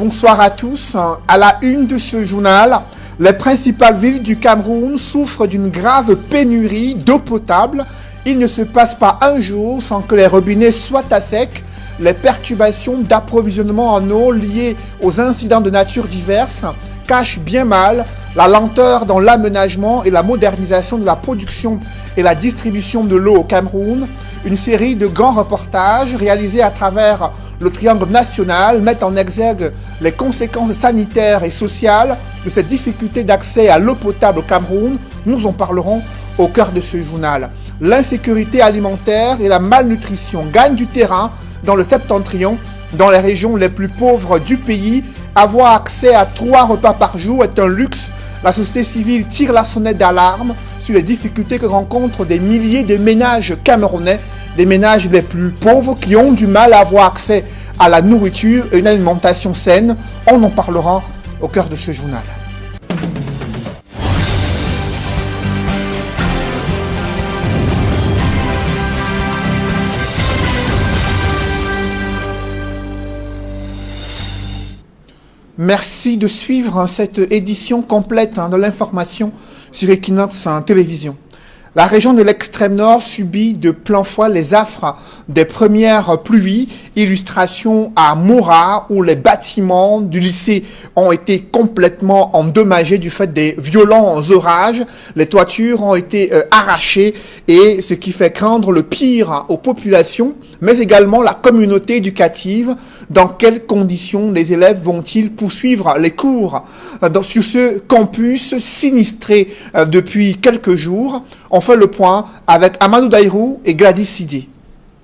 Bonsoir à tous. À la une de ce journal, les principales villes du Cameroun souffrent d'une grave pénurie d'eau potable. Il ne se passe pas un jour sans que les robinets soient à sec. Les perturbations d'approvisionnement en eau liées aux incidents de nature diverses cachent bien mal la lenteur dans l'aménagement et la modernisation de la production et la distribution de l'eau au Cameroun. Une série de grands reportages réalisés à travers le triangle national mettent en exergue les conséquences sanitaires et sociales de cette difficulté d'accès à l'eau potable au Cameroun. Nous en parlerons au cœur de ce journal. L'insécurité alimentaire et la malnutrition gagnent du terrain dans le septentrion, dans les régions les plus pauvres du pays. Avoir accès à 3 repas par jour est un luxe. La société civile tire la sonnette d'alarme sur les difficultés que rencontrent des milliers de ménages camerounais, des ménages les plus pauvres qui ont du mal à avoir accès à la nourriture et une alimentation saine. On en parlera au cœur de ce journal. Merci de suivre cette édition complète de l'information sur Equinox Télévision. La région de l'extrême nord subit de plein fouet les affres des premières pluies. Illustration à Mora, où les bâtiments du lycée ont été complètement endommagés du fait des violents orages. Les toitures ont été arrachées, et ce qui fait craindre le pire aux populations, mais également la communauté éducative. Dans quelles conditions les élèves vont-ils poursuivre les cours sur ce campus sinistré depuis quelques jours? On fait le point avec Amadou Daïrou et Gladys Sidier.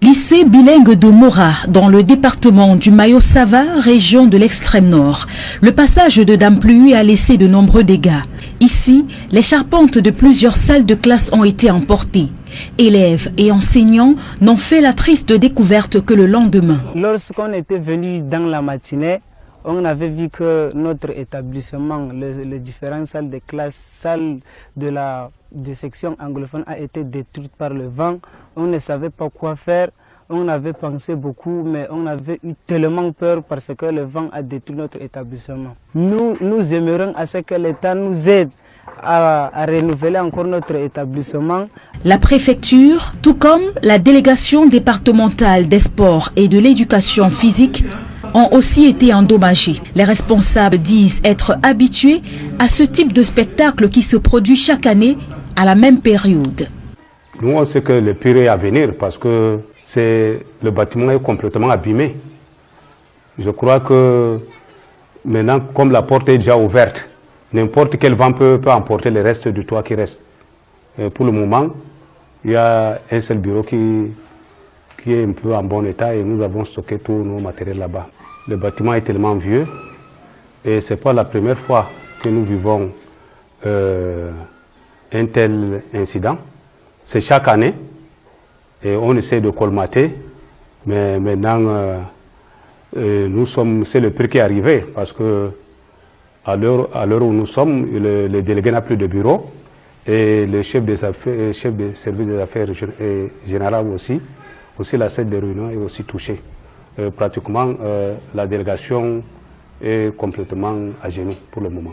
Lycée bilingue de Mora, dans le département du Mayo-Sava, région de l'extrême nord. Le passage de Dame Pluie a laissé de nombreux dégâts. Ici, les charpentes de plusieurs salles de classe ont été emportées. Élèves et enseignants n'ont fait la triste découverte que le lendemain. Lorsqu'on était venu dans la matinée, on avait vu que notre établissement, les différentes salles de classe, salles de section anglophone a été détruite par le vent. On ne savait pas quoi faire. On avait pensé beaucoup, mais on avait eu tellement peur parce que le vent a détruit notre établissement. Nous aimerions à ce que l'État nous aide à renouveler encore notre établissement. La préfecture, tout comme la délégation départementale des sports et de l'éducation physique, ont aussi été endommagés. Les responsables disent être habitués à ce type de spectacle qui se produit chaque année à la même période. Nous, on sait que le pire est à venir parce que le bâtiment est complètement abîmé. Je crois que maintenant, comme la porte est déjà ouverte, n'importe quel vent peut emporter le reste du toit qui reste. Et pour le moment, il y a un seul bureau qui est un peu en bon état et nous avons stocké tous nos matériels là-bas. Le bâtiment est tellement vieux et ce n'est pas la première fois que nous vivons un tel incident. C'est chaque année et on essaie de colmater, mais maintenant c'est le prix qui est arrivé parce que à l'heure où nous sommes, le délégué n'a plus de bureau et le chef de service des affaires générales aussi la salle de réunion est aussi touchée. Pratiquement, la délégation est complètement à genoux pour le moment.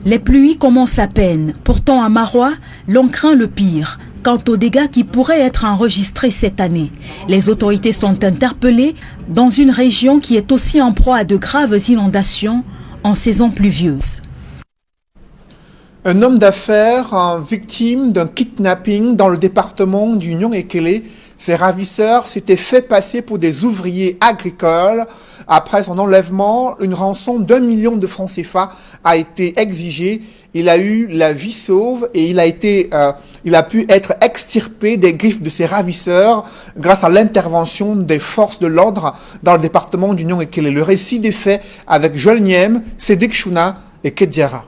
Les pluies commencent à peine. Pourtant, à Marois, l'on craint le pire. Quant aux dégâts qui pourraient être enregistrés cette année, les autorités sont interpellées dans une région qui est aussi en proie à de graves inondations en saison pluvieuse. Un homme d'affaires victime d'un kidnapping dans le département du Nyong-Ekele. Ses ravisseurs s'étaient fait passer pour des ouvriers agricoles. Après son enlèvement, une rançon d'1 million de francs CFA a été exigée. Il a eu la vie sauve et il a pu être extirpé des griffes de ses ravisseurs grâce à l'intervention des forces de l'ordre dans le département du Nyong-Ekele. Le récit des faits avec Joël Niem, Sédek Chouna et Kediara.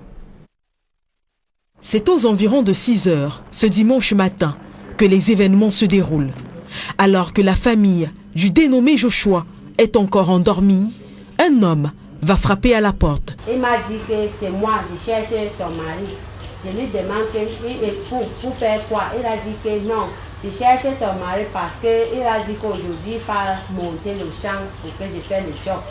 C'est aux environs de 6 heures, ce dimanche matin, que les événements se déroulent. Alors que la famille du dénommé Joshua est encore endormie, un homme va frapper à la porte. Il m'a dit que c'est moi, je cherche ton mari. Je lui demande pour faire quoi. Il a dit que non, Je cherchais ton mari parce qu'il a dit qu'aujourd'hui il va monter le champ pour que je fasse le job.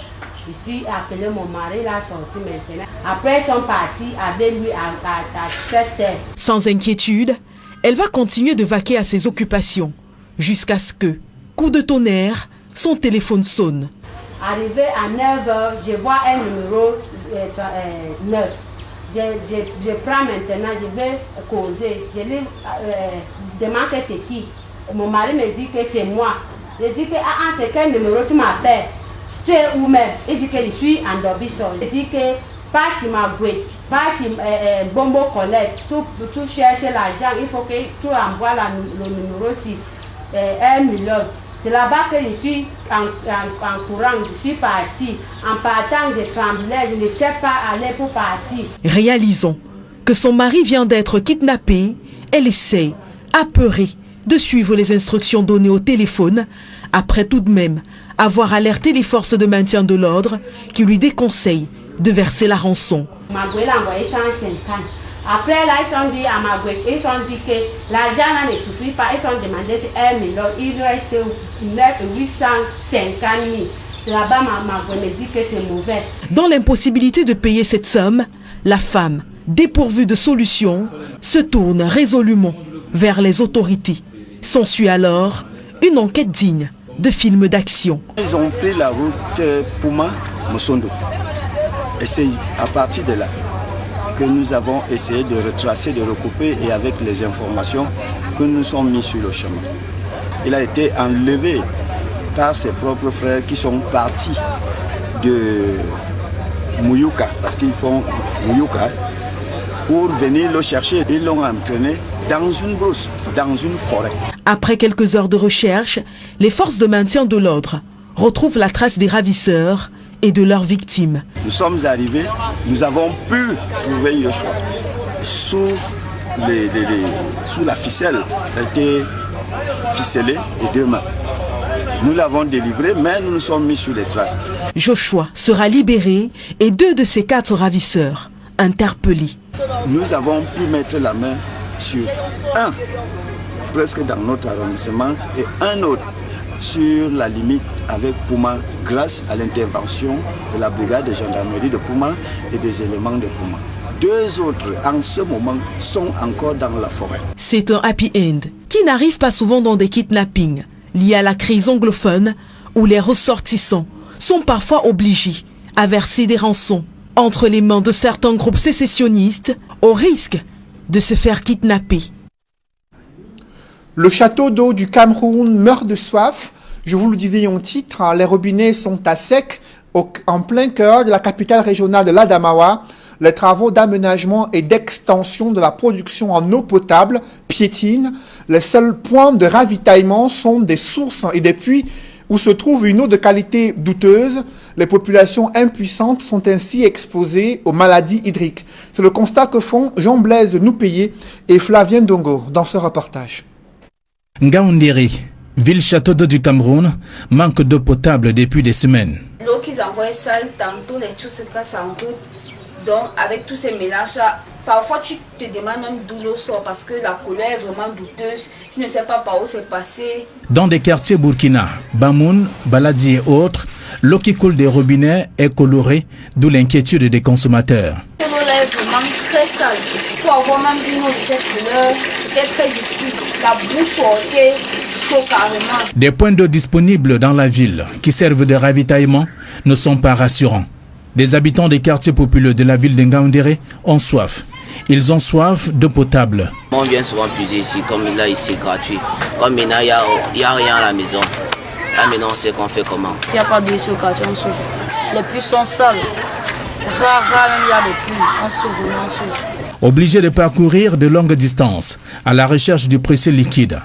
Je suis appelé mon mari, il a sorti maintenant. Après, ils sont partis avec lui à 7 heures. Sans inquiétude, elle va continuer de vaquer à ses occupations jusqu'à ce que, coup de tonnerre, son téléphone sonne. Arrivé à 9 heures, je vois un numéro 9. Je prends maintenant, je vais causer. Je lui demande que c'est qui. Mon mari me dit que c'est moi. Je dis que c'est quel numéro tu m'appelles? Tu es où même? Il dit que je suis en Dobisson. Je dis que pas chez Magoué, pas chez Bombo Colette. Tu cherches l'argent, il faut que tu envoies le numéro sur 1 million. C'est là-bas que je suis en courant, je suis parti. En partant, je tremblais, je ne sais pas aller pour partir. Réalisons que son mari vient d'être kidnappé. Elle essaie, apeurée, de suivre les instructions données au téléphone, après tout de même avoir alerté les forces de maintien de l'ordre qui lui déconseillent de verser la rançon. Magoué l'a envoyé 150. Après, là, ils ont dit à Magoué, ils ont dit que l'argent là ne suffit pas. Ils ont demandé 1 million. Il reste 850 000. Là-bas, Magoué me dit que c'est mauvais. Dans l'impossibilité de payer cette somme, la femme, dépourvue de solution, se tourne résolument vers les autorités. S'ensuit alors une enquête digne de film d'action. Ils ont pris la route Pouma-Moussondo. Et c'est à partir de là que nous avons essayé de retracer, de recouper et avec les informations que nous sommes mis sur le chemin. Il a été enlevé par ses propres frères qui sont partis de Mouyouka, parce qu'ils font Mouyouka, pour venir le chercher. Ils l'ont entraîné dans une brousse, dans une forêt. Après quelques heures de recherche, les forces de maintien de l'ordre retrouvent la trace des ravisseurs et de leurs victimes. Nous sommes arrivés, nous avons pu trouver Yoshua sous la ficelle. Il a été ficelé et 2 mains. Nous l'avons délivré, mais nous nous sommes mis sur les traces. Joshua sera libéré et 2 de ses 4 ravisseurs interpellés. Nous avons pu mettre la main sur un, presque dans notre arrondissement, et un autre sur la limite avec Pouma, grâce à l'intervention de la brigade de gendarmerie de Pouma et des éléments de Pouma. 2 autres, en ce moment, sont encore dans la forêt. C'est un happy end qui n'arrive pas souvent dans des kidnappings liés à la crise anglophone où les ressortissants sont parfois obligés à verser des rançons entre les mains de certains groupes sécessionnistes au risque de se faire kidnapper. Le château d'eau du Cameroun meurt de soif. Je vous le disais en titre, les robinets sont à sec en plein cœur de la capitale régionale de l'Adamawa. Les travaux d'aménagement et d'extension de la production en eau potable piétinent. Les seuls points de ravitaillement sont des sources et des puits où se trouve une eau de qualité douteuse. Les populations impuissantes sont ainsi exposées aux maladies hydriques. C'est le constat que font Jean-Blaise Noupayé et Flavien Dongo dans ce reportage. Ngaoundiri, ville-château d'eau du Cameroun, manque d'eau potable depuis des semaines. L'eau qu'ils envoient sale, tantôt les choses se cassent en route. Donc avec tous ces mélanges-là, parfois tu te demandes même d'où l'eau sort parce que la couleur est vraiment douteuse. Tu ne sais pas par où c'est passé. Dans des quartiers burkina, Bamoun, Baladi et autres, l'eau qui coule des robinets est colorée, d'où l'inquiétude des consommateurs. L'eau là est vraiment très sale. Pour avoir même une eau de cette couleur, c'est très difficile. La bouche fortée, chaud carrément. Des points d'eau disponibles dans la ville qui servent de ravitaillement ne sont pas rassurants. Les habitants des quartiers populaires de la ville de Ngaoundéré ont soif. Ils ont soif d'eau potable. On vient souvent puiser ici, comme là ici c'est gratuit. Comme maintenant il n'y a rien à la maison. Là maintenant on sait qu'on fait comment. S'il n'y a pas d'eau ici au quartier, on souffre. Les puits sont sales. Rare même il y a des puits. On souffre, on souffre. Obligés de parcourir de longues distances à la recherche du précieux liquide.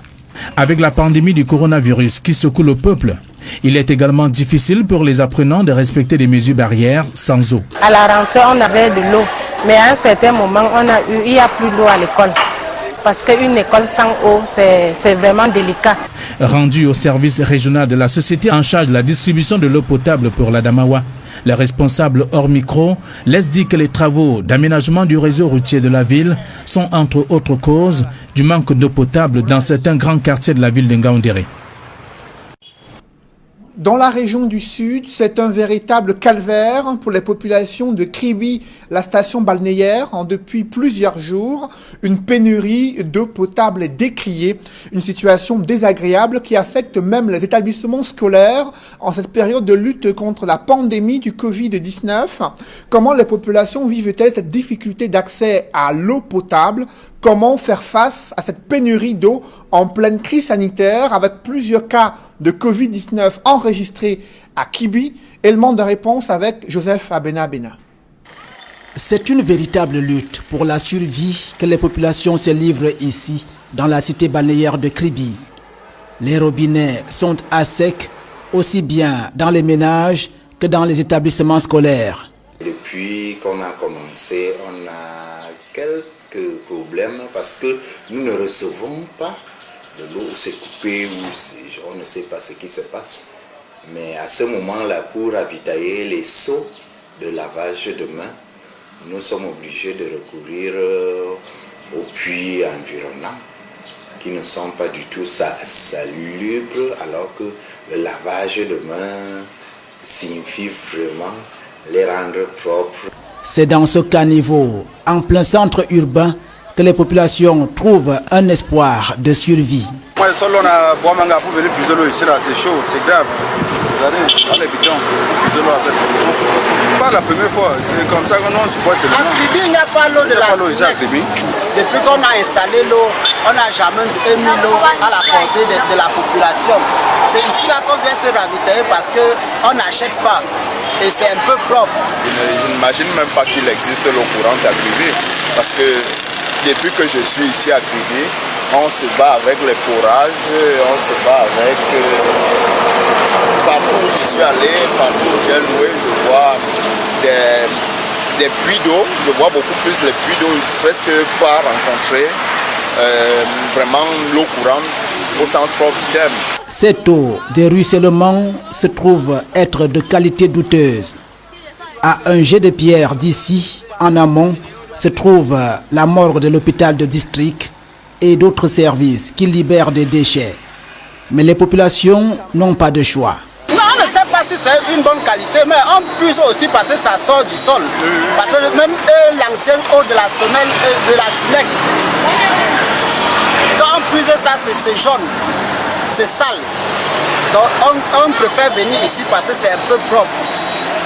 Avec la pandémie du coronavirus qui secoue le peuple, il est également difficile pour les apprenants de respecter les mesures barrières sans eau. À la rentrée, on avait de l'eau, mais à un certain moment, il n'y a plus d'eau à l'école. Parce qu'une école sans eau, c'est vraiment délicat. Rendu au service régional de la société en charge de la distribution de l'eau potable pour l'Adamawa, Les responsables hors micro laissent dire que les travaux d'aménagement du réseau routier de la ville sont entre autres causes du manque d'eau potable dans certains grands quartiers de la ville de Ngaoundéré. Dans la région du Sud, c'est un véritable calvaire pour les populations de Kribi, la station balnéaire. Depuis plusieurs jours, une pénurie d'eau potable est décriée. Une situation désagréable qui affecte même les établissements scolaires en cette période de lutte contre la pandémie du Covid-19. Comment les populations vivent-elles cette difficulté d'accès à l'eau potable? Comment faire face à cette pénurie d'eau en pleine crise sanitaire avec plusieurs cas de Covid-19 enregistrés à Kibi? Élément de réponse avec Joseph Abena-Bena. C'est une véritable lutte pour la survie que les populations se livrent ici, dans la cité balnéaire de Kribi. Les robinets sont à sec, aussi bien dans les ménages que dans les établissements scolaires. Depuis qu'on a commencé, on a quelques problèmes parce que nous ne recevons pas de l'eau, c'est coupé ou on ne sait pas ce qui se passe. Mais à ce moment-là, pour ravitailler les seaux de lavage de main, nous sommes obligés de recourir aux puits environnants qui ne sont pas du tout salubres, alors que le lavage de main signifie vraiment les rendre propres. C'est dans ce caniveau, en plein centre urbain, que les populations trouvent un espoir de survie. Moi, seul on a Boamanga pour venir puiser l'eau ici, là, c'est chaud, c'est grave. Regardez, dans les bidons, puiser l'eau avec. Pas la première fois, c'est comme ça que nous on supporte. À Kribi, il n'y a pas l'eau de la SINEC. Depuis qu'on a installé l'eau, on n'a jamais mis l'eau à la portée de la population. C'est ici là qu'on vient se ravitailler parce qu'on n'achète pas. Et c'est un peu propre. Je n'imagine même pas qu'il existe l'eau courante à Kribi. Parce que depuis que je suis ici à Kribi, on se bat avec les forages, on se bat avec... partout où je suis allé, partout où j'ai loué, je vois des puits d'eau. Je vois beaucoup plus les puits d'eau, presque pas rencontrer vraiment l'eau courante au sens propre du terme. Cette eau de ruissellement se trouve être de qualité douteuse. À un jet de pierre d'ici, en amont, se trouve la morgue de l'hôpital de district et d'autres services qui libèrent des déchets. Mais les populations n'ont pas de choix. Non, on ne sait pas si c'est une bonne qualité, mais on puisse aussi parce que ça sort du sol. Parce que même l'ancienne eau de la SONEL, de la SINEC, quand on puise ça, c'est jaune, c'est sale. Donc on préfère venir ici parce que c'est un peu propre.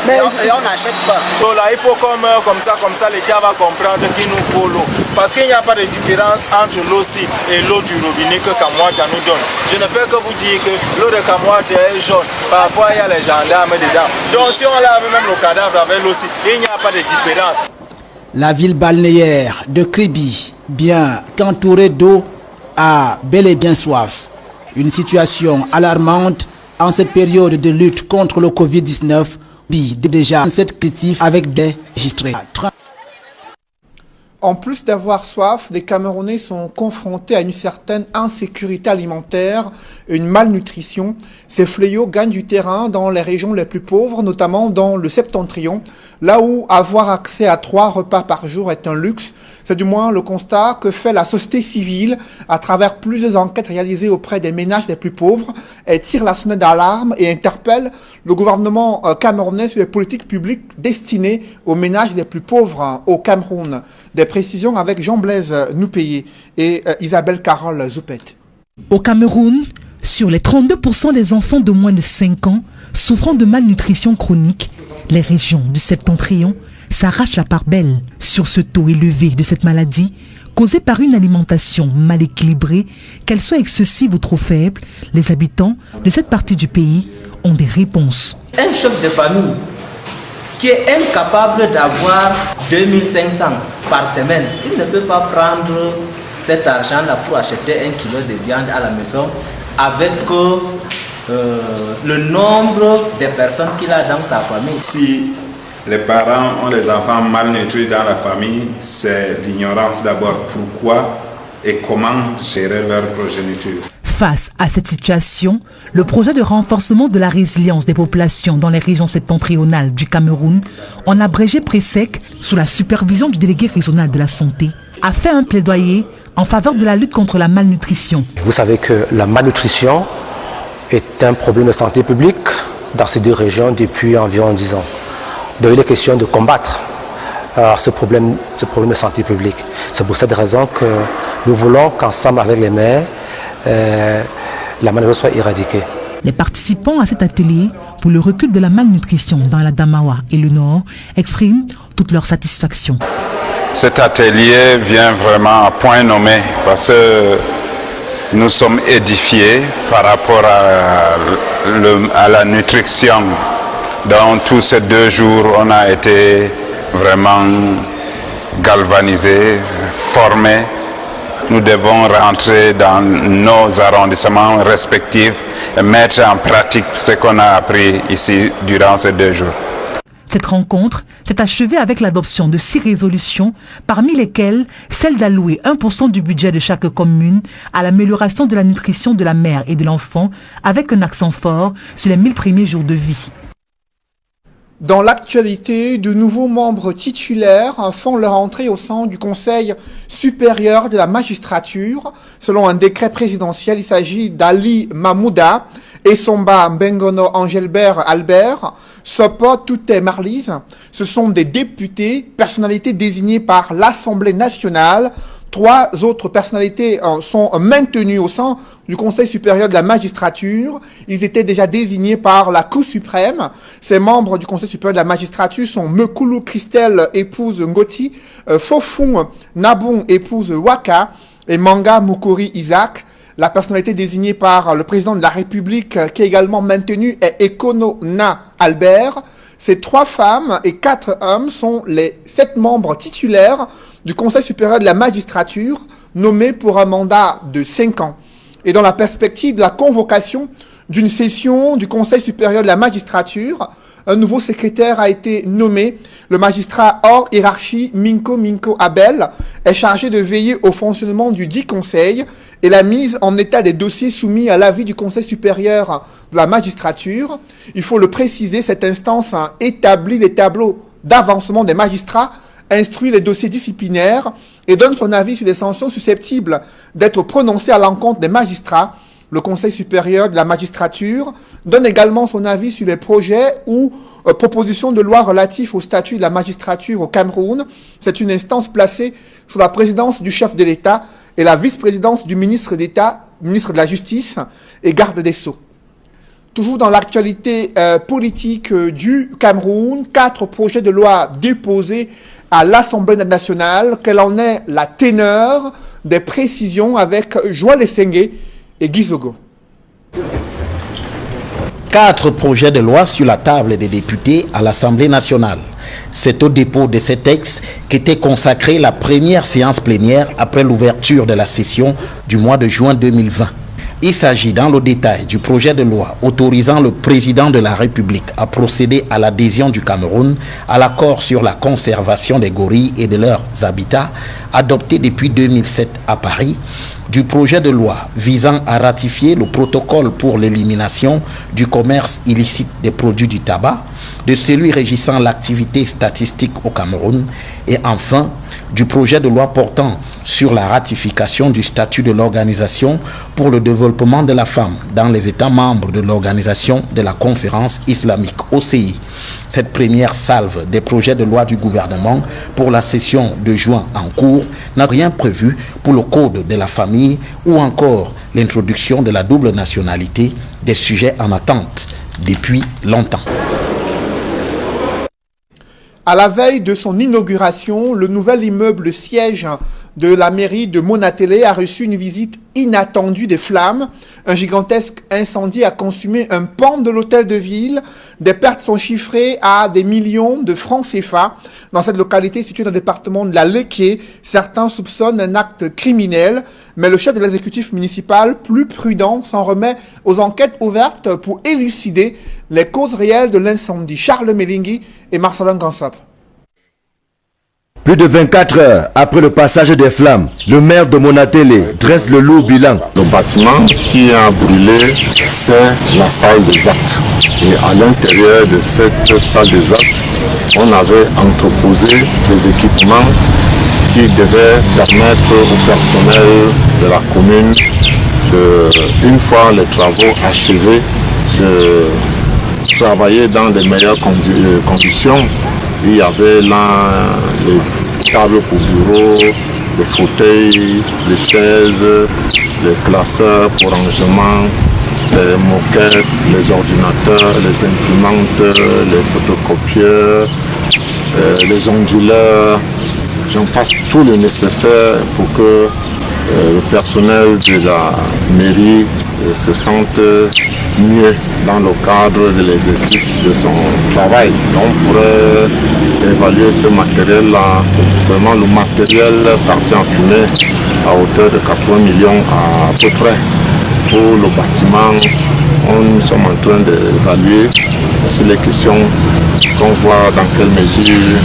Et on n'achète pas. Donc là, il faut comme ça, l'État va comprendre qu'il nous faut l'eau. Parce qu'il n'y a pas de différence entre l'eau-ci et l'eau du robinet que Kamwata nous donne. Je ne peux que vous dire que l'eau de Kamwata est jaune. Parfois, il y a les gendarmes dedans. Donc si on lave même le cadavre avec l'eau-ci, il n'y a pas de différence. La ville balnéaire de Kribi, bien qu'entourée d'eau, a bel et bien soif. Une situation alarmante en cette période de lutte contre le Covid-19. Déjà cette critique avec des registrés. En plus d'avoir soif, les Camerounais sont confrontés à une certaine insécurité alimentaire et une malnutrition. Ces fléaux gagnent du terrain dans les régions les plus pauvres, notamment dans le septentrion, là où avoir accès à 3 repas par jour est un luxe. C'est du moins le constat que fait la société civile à travers plusieurs enquêtes réalisées auprès des ménages les plus pauvres. Elle tire la sonnette d'alarme et interpelle le gouvernement camerounais sur les politiques publiques destinées aux ménages les plus pauvres au Cameroun. Des précisions avec Jean-Blaise Noupéé et Isabelle Carole Zoupet. Au Cameroun, sur les 32% des enfants de moins de 5 ans souffrant de malnutrition chronique, les régions du septentrion s'arrachent la part belle sur ce taux élevé de cette maladie causée par une alimentation mal équilibrée, qu'elle soit excessive ou trop faible. Les habitants de cette partie du pays ont des réponses. Un chef de famille qui est incapable d'avoir 2500 par semaine, il ne peut pas prendre cet argent-là pour acheter 1 kilo de viande à la maison avec le nombre de personnes qu'il a dans sa famille. Si les parents ont des enfants malnutris dans la famille, c'est l'ignorance d'abord. Pourquoi et comment gérer leur progéniture. Face à cette situation, le projet de renforcement de la résilience des populations dans les régions septentrionales du Cameroun, en abrégé PRESEC, sous la supervision du délégué régional de la santé, a fait un plaidoyer en faveur de la lutte contre la malnutrition. Vous savez que la malnutrition est un problème de santé publique dans ces deux régions depuis environ 10 ans. Donc il est question de combattre ce problème de santé publique. C'est pour cette raison que nous voulons qu'ensemble avec les maires, la malnutrition soit éradiquée. Les participants à cet atelier pour le recul de la malnutrition dans la Damawa et le Nord expriment toute leur satisfaction. Cet atelier vient vraiment à point nommé parce que nous sommes édifiés par rapport à la nutrition. Dans tous ces 2 jours, on a été vraiment galvanisés, formés. Nous devons rentrer dans nos arrondissements respectifs et mettre en pratique ce qu'on a appris ici durant ces 2 jours. Cette rencontre s'est achevée avec l'adoption de 6 résolutions, parmi lesquelles celle d'allouer 1% du budget de chaque commune à l'amélioration de la nutrition de la mère et de l'enfant, avec un accent fort sur les 1000 premiers jours de vie. Dans l'actualité, de nouveaux membres titulaires font leur entrée au sein du Conseil supérieur de la magistrature. Selon un décret présidentiel, il s'agit d'Ali Mahmouda, Essomba Mbengono Angelbert Albert, Sopo Touté Marlise. Ce sont des députés, personnalités désignées par l'Assemblée nationale. 3 autres personnalités sont maintenues au sein du Conseil supérieur de la magistrature. Ils étaient déjà désignés par la Cour suprême. Ces membres du Conseil supérieur de la magistrature sont Mekulu Christelle, épouse Ngoti, Fofun Nabon, épouse Waka, et Manga Mukuri Isaac. La personnalité désignée par le président de la République, qui est également maintenue, est Ekono Na Albert. Ces 3 femmes et 4 hommes sont les 7 membres titulaires du Conseil supérieur de la magistrature, nommés pour un mandat de 5 ans. Et dans la perspective de la convocation d'une session du Conseil supérieur de la magistrature, un nouveau secrétaire a été nommé. Le magistrat hors hiérarchie Minko Abel est chargé de veiller au fonctionnement du dit conseil et la mise en état des dossiers soumis à l'avis du Conseil supérieur de la magistrature. Il faut le préciser, cette instance établit les tableaux d'avancement des magistrats, instruit les dossiers disciplinaires et donne son avis sur les sanctions susceptibles d'être prononcées à l'encontre des magistrats. Le Conseil supérieur de la magistrature donne également son avis sur les projets ou propositions de loi relatifs au statut de la magistrature au Cameroun. C'est une instance placée sous la présidence du chef de l'État et la vice-présidence du ministre d'État, ministre de la Justice et garde des Sceaux. Toujours dans l'actualité politique du Cameroun, 4 projets de loi déposés à l'Assemblée nationale. Quelle en est la teneur? Des précisions avec Joël Essengue et Gizogo. 4 projets de loi sur la table des députés à l'Assemblée nationale. C'est au dépôt de ces textes qu'était consacrée la première séance plénière après l'ouverture de la session du mois de juin 2020. Il s'agit dans le détail du projet de loi autorisant le président de la République à procéder à l'adhésion du Cameroun à l'accord sur la conservation des gorilles et de leurs habitats adopté depuis 2007 à Paris, du projet de loi visant à ratifier le protocole pour l'élimination du commerce illicite des produits du tabac, de celui régissant l'activité statistique au Cameroun et enfin du projet de loi portant sur la ratification du statut de l'Organisation pour le développement de la femme dans les États membres de l'Organisation de la Conférence islamique OCI. Cette première salve des projets de loi du gouvernement pour la session de juin en cours n'a rien prévu pour le code de la famille ou encore l'introduction de la double nationalité, des sujets en attente depuis longtemps. À la veille de son inauguration, le nouvel immeuble siège de la mairie de Monatélé a reçu une visite inattendue des flammes. Un gigantesque incendie a consumé un pan de l'hôtel de ville. Des pertes sont chiffrées à des millions de francs CFA. Dans cette localité située dans le département de la Léké, certains soupçonnent un acte criminel, mais le chef de l'exécutif municipal, plus prudent, s'en remet aux enquêtes ouvertes pour élucider les causes réelles de l'incendie. Charles Melingui et Marcelin Gansop. Plus de 24 heures après le passage des flammes, le maire de Monatélé dresse le lourd bilan. Le bâtiment qui a brûlé, c'est la salle des actes. Et à l'intérieur de cette salle des actes, on avait entreposé des équipements qui devaient permettre au personnel de la commune, une fois les travaux achevés, de travailler dans les meilleures conditions. Il y avait là les tables pour bureau, les fauteuils, les chaises, les classeurs pour rangement, les moquettes, les ordinateurs, les imprimantes, les photocopieurs, les onduleurs. J'en passe tout le nécessaire pour que le personnel de la mairie se sente mieux dans le cadre de l'exercice de son travail. On pourrait évaluer ce matériel-là, seulement le matériel parti en fumée à hauteur de 80 millions à peu près. Pour le bâtiment, nous sommes en train d'évaluer sur les questions qu'on voit dans quelle mesure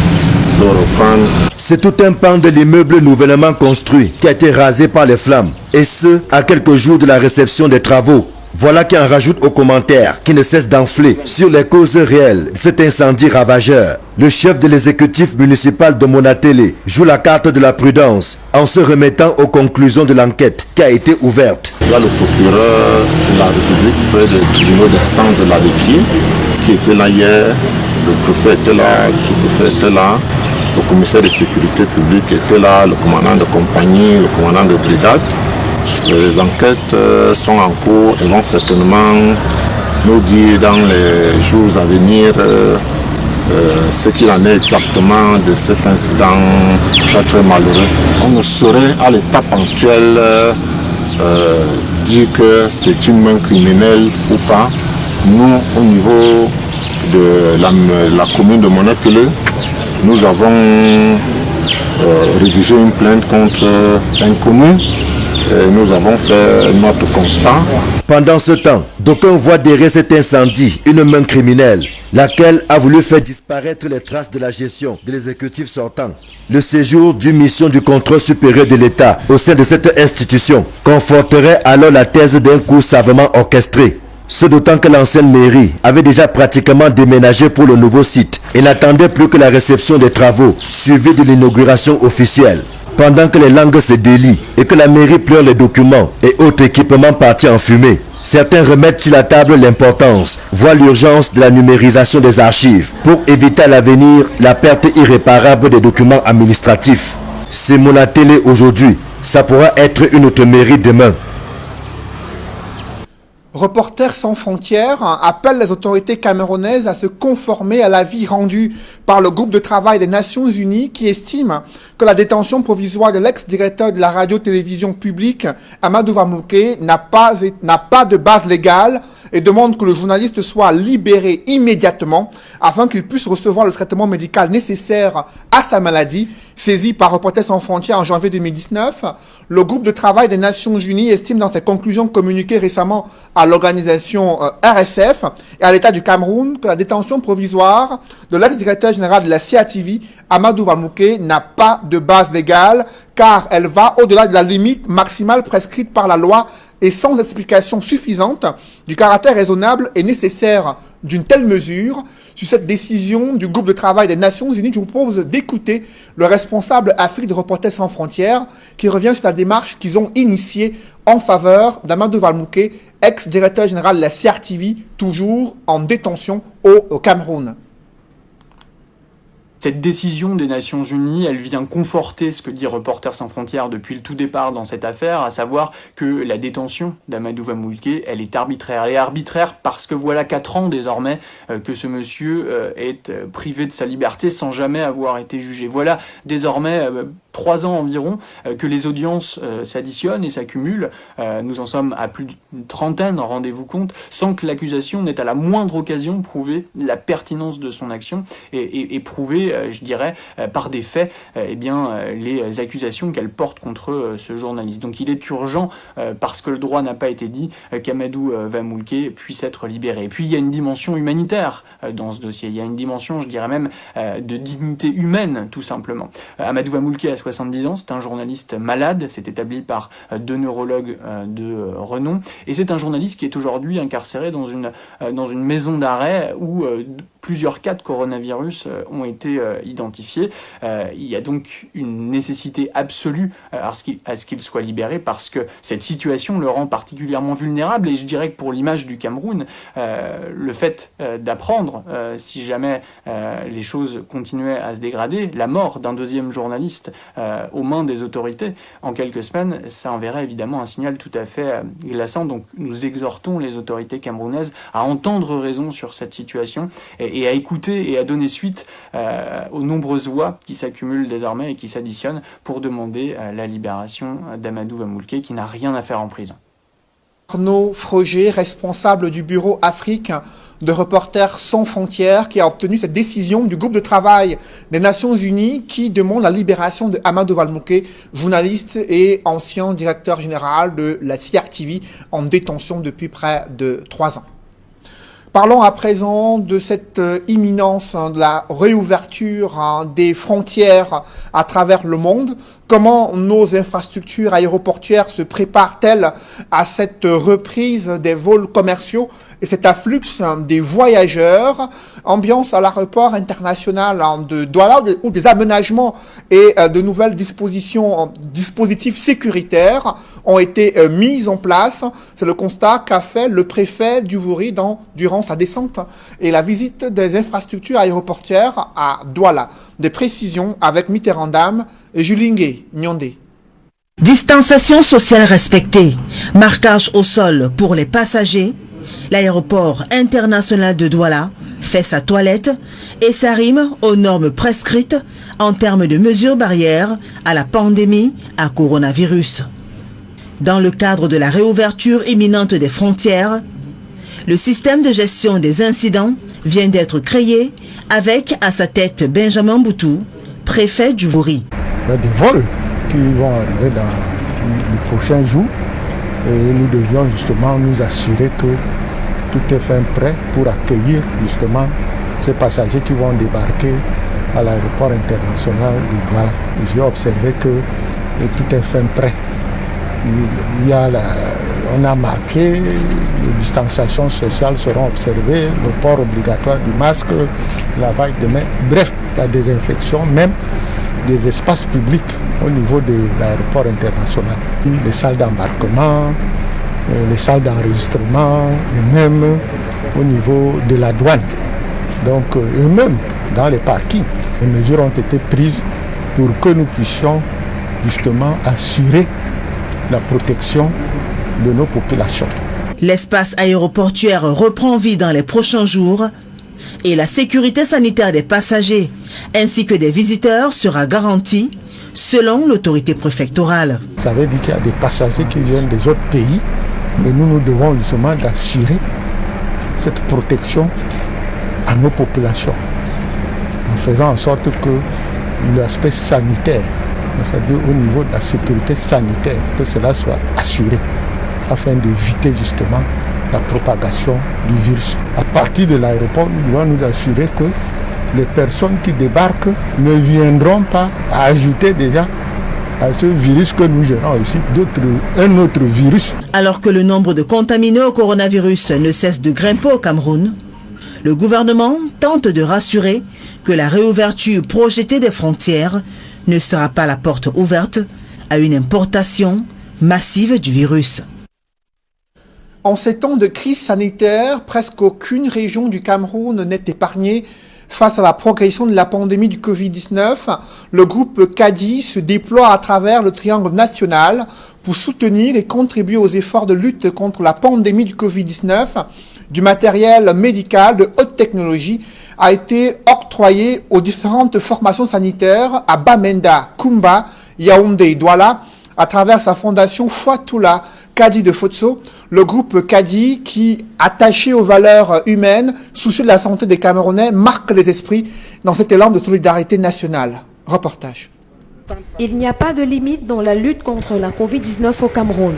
de reprendre. C'est tout un pan de l'immeuble nouvellement construit qui a été rasé par les flammes. Et ce, à quelques jours de la réception des travaux. Voilà qui en rajoute aux commentaires qui ne cessent d'enfler sur les causes réelles de cet incendie ravageur. Le chef de l'exécutif municipal de Monatélé joue la carte de la prudence en se remettant aux conclusions de l'enquête qui a été ouverte. Il y a le procureur de la République près des tribunaux d'instance de l'ADECI qui était là hier, le préfet était là, le sous-préfet était là, le commissaire de sécurité publique était là, le commandant de compagnie, le commandant de brigade. Les enquêtes sont en cours et vont certainement nous dire dans les jours à venir ce qu'il en est exactement de cet incident très très malheureux. On ne saurait à l'étape actuelle dire que c'est une main criminelle ou pas. Nous, au niveau de la commune de Monatélé, nous avons rédigé une plainte contre inconnu. Et nous avons fait notre constat. Pendant ce temps, d'aucuns voient derrière cet incendie une main criminelle, laquelle a voulu faire disparaître les traces de la gestion de l'exécutif sortant. Le séjour d'une mission du contrôle supérieur de l'État au sein de cette institution conforterait alors la thèse d'un coup savamment orchestré. Ce d'autant que l'ancienne mairie avait déjà pratiquement déménagé pour le nouveau site et n'attendait plus que la réception des travaux, suivie de l'inauguration officielle. Pendant que les langues se délient et que la mairie pleure les documents et autres équipements partis en fumée, certains remettent sur la table l'importance, voire l'urgence de la numérisation des archives pour éviter à l'avenir la perte irréparable des documents administratifs. C'est Monatélé aujourd'hui, ça pourra être une autre mairie demain. Reporters sans frontières appelle les autorités camerounaises à se conformer à l'avis rendu par le groupe de travail des Nations Unies qui estime que la détention provisoire de l'ex-directeur de la radio-télévision publique, Amadou Vamouké, n'a pas de base légale et demande que le journaliste soit libéré immédiatement afin qu'il puisse recevoir le traitement médical nécessaire à sa maladie. Saisi par Reporters sans frontières en janvier 2019, le groupe de travail des Nations Unies estime dans ses conclusions communiquées récemment à l'organisation RSF et à l'État du Cameroun que la détention provisoire de l'ex-directeur général de la CATV, Amadou Vamouké, n'a pas de base légale car elle va au-delà de la limite maximale prescrite par la loi et sans explication suffisante du caractère raisonnable et nécessaire d'une telle mesure. Sur cette décision du groupe de travail des Nations Unies, je vous propose d'écouter le responsable Afrique de Reporters sans frontières qui revient sur la démarche qu'ils ont initiée en faveur d'Amadou Vamouké, ex-directeur général de la CRTV, toujours en détention au Cameroun. Cette décision des Nations Unies, elle vient conforter ce que dit Reporters sans frontières depuis le tout départ dans cette affaire, à savoir que la détention d'Amadou Vamouké, elle est arbitraire. Elle est arbitraire parce que voilà 4 ans désormais que ce monsieur est privé de sa liberté sans jamais avoir été jugé. Voilà désormais 3 ans environ que les audiences s'additionnent et s'accumulent. Nous en sommes à plus d'une trentaine, rendez-vous compte, sans que l'accusation n'ait à la moindre occasion prouvé la pertinence de son action et prouvé, je dirais, par des faits, les accusations qu'elle porte contre ce journaliste. Donc il est urgent, parce que le droit n'a pas été dit, qu'Amadou Van-Moulke puisse être libéré. Et puis il y a une dimension humanitaire dans ce dossier, il y a une dimension, je dirais même, de dignité humaine, tout simplement. Amadou Van-Moulke a 70 ans, c'est un journaliste malade, c'est établi par 2 neurologues de renom, et c'est un journaliste qui est aujourd'hui incarcéré dans une maison d'arrêt où plusieurs cas de coronavirus ont été identifiés. Il y a donc une nécessité absolue à ce qu'il soit libéré, parce que cette situation le rend particulièrement vulnérable, et je dirais que pour l'image du Cameroun, le fait d'apprendre, si jamais les choses continuaient à se dégrader, la mort d'un deuxième journaliste aux mains des autorités en quelques semaines, ça enverrait évidemment un signal tout à fait glaçant. Donc nous exhortons les autorités camerounaises à entendre raison sur cette situation et à écouter et à donner suite aux nombreuses voix qui s'accumulent désormais et qui s'additionnent pour demander la libération d'Amadou Van-Moulke, qui n'a rien à faire en prison. Arnaud Froger, responsable du bureau Afrique de Reporters sans frontières, qui a obtenu cette décision du groupe de travail des Nations Unies qui demande la libération de Amadou Van-Moulke, journaliste et ancien directeur général de la CRTV en détention depuis près de 3 ans. Parlons à présent de cette imminence de la réouverture des frontières à travers le monde. Comment nos infrastructures aéroportuaires se préparent-elles à cette reprise des vols commerciaux et cet afflux des voyageurs? Ambiance à l'aéroport international de Douala, où des aménagements et de nouvelles dispositifs sécuritaires ont été mis en place. C'est le constat qu'a fait le préfet du Vouri durant sa descente et la visite des infrastructures aéroportuaires à Douala. Des précisions avec Mitterrand-Dame et Julingue Nyondé. Distanciation sociale respectée, marquage au sol pour les passagers. L'aéroport international de Douala fait sa toilette et s'arrime aux normes prescrites en termes de mesures barrières à la pandémie à coronavirus. Dans le cadre de la réouverture imminente des frontières, le système de gestion des incidents vient d'être créé avec à sa tête Benjamin Boutou, préfet du Vouri. Il y a des vols qui vont arriver dans les prochains jours et nous devions justement nous assurer que tout est fait prêt pour accueillir justement ces passagers qui vont débarquer à l'aéroport international de Douala. J'ai observé que tout est fait prêt. On a marqué, les distanciations sociales seront observées, le port obligatoire du masque, le lavage de mains, bref, la désinfection même des espaces publics au niveau de l'aéroport international. Les salles d'embarquement, les salles d'enregistrement et même au niveau de la douane. Donc, et même dans les parkings, les mesures ont été prises pour que nous puissions justement assurer la protection de nos populations. L'espace aéroportuaire reprend vie dans les prochains jours et la sécurité sanitaire des passagers ainsi que des visiteurs sera garantie selon l'autorité préfectorale. Ça veut dire qu'il y a des passagers qui viennent des autres pays et nous devons justement d'assurer cette protection à nos populations en faisant en sorte que l'aspect sanitaire, c'est-à-dire au niveau de la sécurité sanitaire, que cela soit assuré afin d'éviter justement la propagation du virus. À partir de l'aéroport, nous devons nous assurer que les personnes qui débarquent ne viendront pas ajouter déjà à ce virus que nous gérons ici un autre virus. Alors que le nombre de contaminés au coronavirus ne cesse de grimper au Cameroun, le gouvernement tente de rassurer que la réouverture projetée des frontières ne sera pas la porte ouverte à une importation massive du virus. En ces temps de crise sanitaire, presque aucune région du Cameroun n'est épargnée face à la progression de la pandémie du Covid-19. Le groupe CADI se déploie à travers le triangle national pour soutenir et contribuer aux efforts de lutte contre la pandémie du Covid-19. Du matériel médical de haute technologie a été octroyé aux différentes formations sanitaires à Bamenda, Kumba Yaoundé et Douala, à travers sa fondation Fouatoula Kadi de Fosso, le groupe Kadi qui, attaché aux valeurs humaines, soucieux de la santé des Camerounais, marque les esprits dans cet élan de solidarité nationale. Reportage. Il n'y a pas de limite dans la lutte contre la Covid-19 au Cameroun.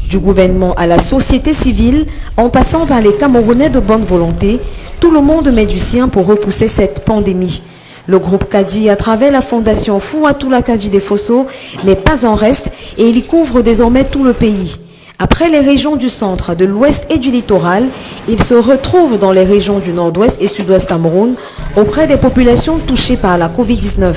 Du gouvernement à la société civile, en passant par les Camerounais de bonne volonté, tout le monde met du sien pour repousser cette pandémie. Le groupe Kadi, à travers la fondation Fouatoula Kadi des Fosso, n'est pas en reste et il y couvre désormais tout le pays. Après les régions du centre, de l'ouest et du littoral, il se retrouve dans les régions du nord-ouest et sud-ouest Cameroun auprès des populations touchées par la Covid-19.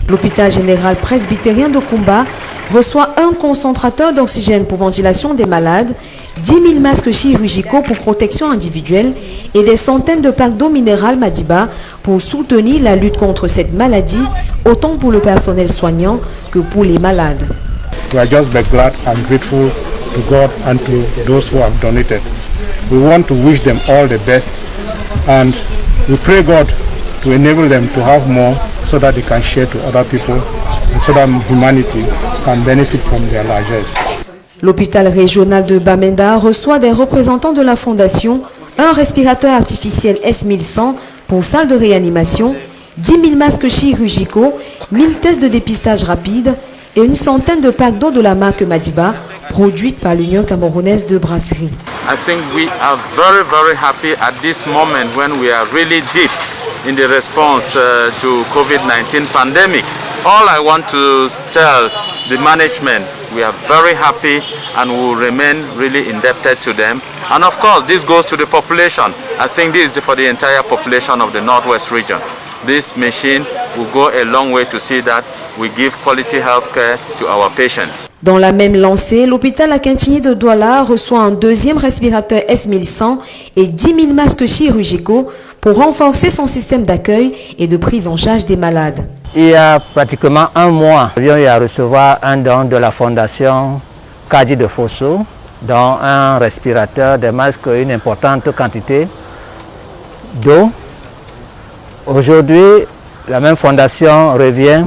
L'hôpital général presbytérien de Kumba reçoit un concentrateur d'oxygène pour ventilation des malades, 10 000 masques chirurgicaux pour protection individuelle et des centaines de packs d'eau minérale Madiba pour soutenir la lutte contre cette maladie, autant pour le personnel soignant que pour les malades. We are just glad and grateful to God and to those who have donated. We want to wish them all the best and we pray God to enable them to have more so that they can share to other people and so that humanity can benefit from their largesse. L'hôpital régional de Bamenda reçoit des représentants de la fondation, un respirateur artificiel S1100 pour salle de réanimation, 10 000 masques chirurgicaux, 1000 tests de dépistage rapide et une centaine de packs d'eau de la marque Madiba, produite par l'Union camerounaise de brasserie. I think we are very happy at this moment when we are really deep in the response to COVID-19 pandemic. All I want to tell the management, we are very happy and we will remain really indebted to them. And of course, this goes to the population. I think this is for the entire population of the Northwest region. This machine will go a long way to see that we give quality health care to our patients. Dans la même lancée, l'hôpital Akintini de Douala reçoit un deuxième respirateur S1100 et 10 000 masques chirurgicaux pour renforcer son système d'accueil et de prise en charge des malades. Il y a pratiquement un mois, nous avions eu à recevoir un don de la fondation Kadi de Fosso, dont un respirateur, des masques, une importante quantité d'eau. Aujourd'hui, la même fondation revient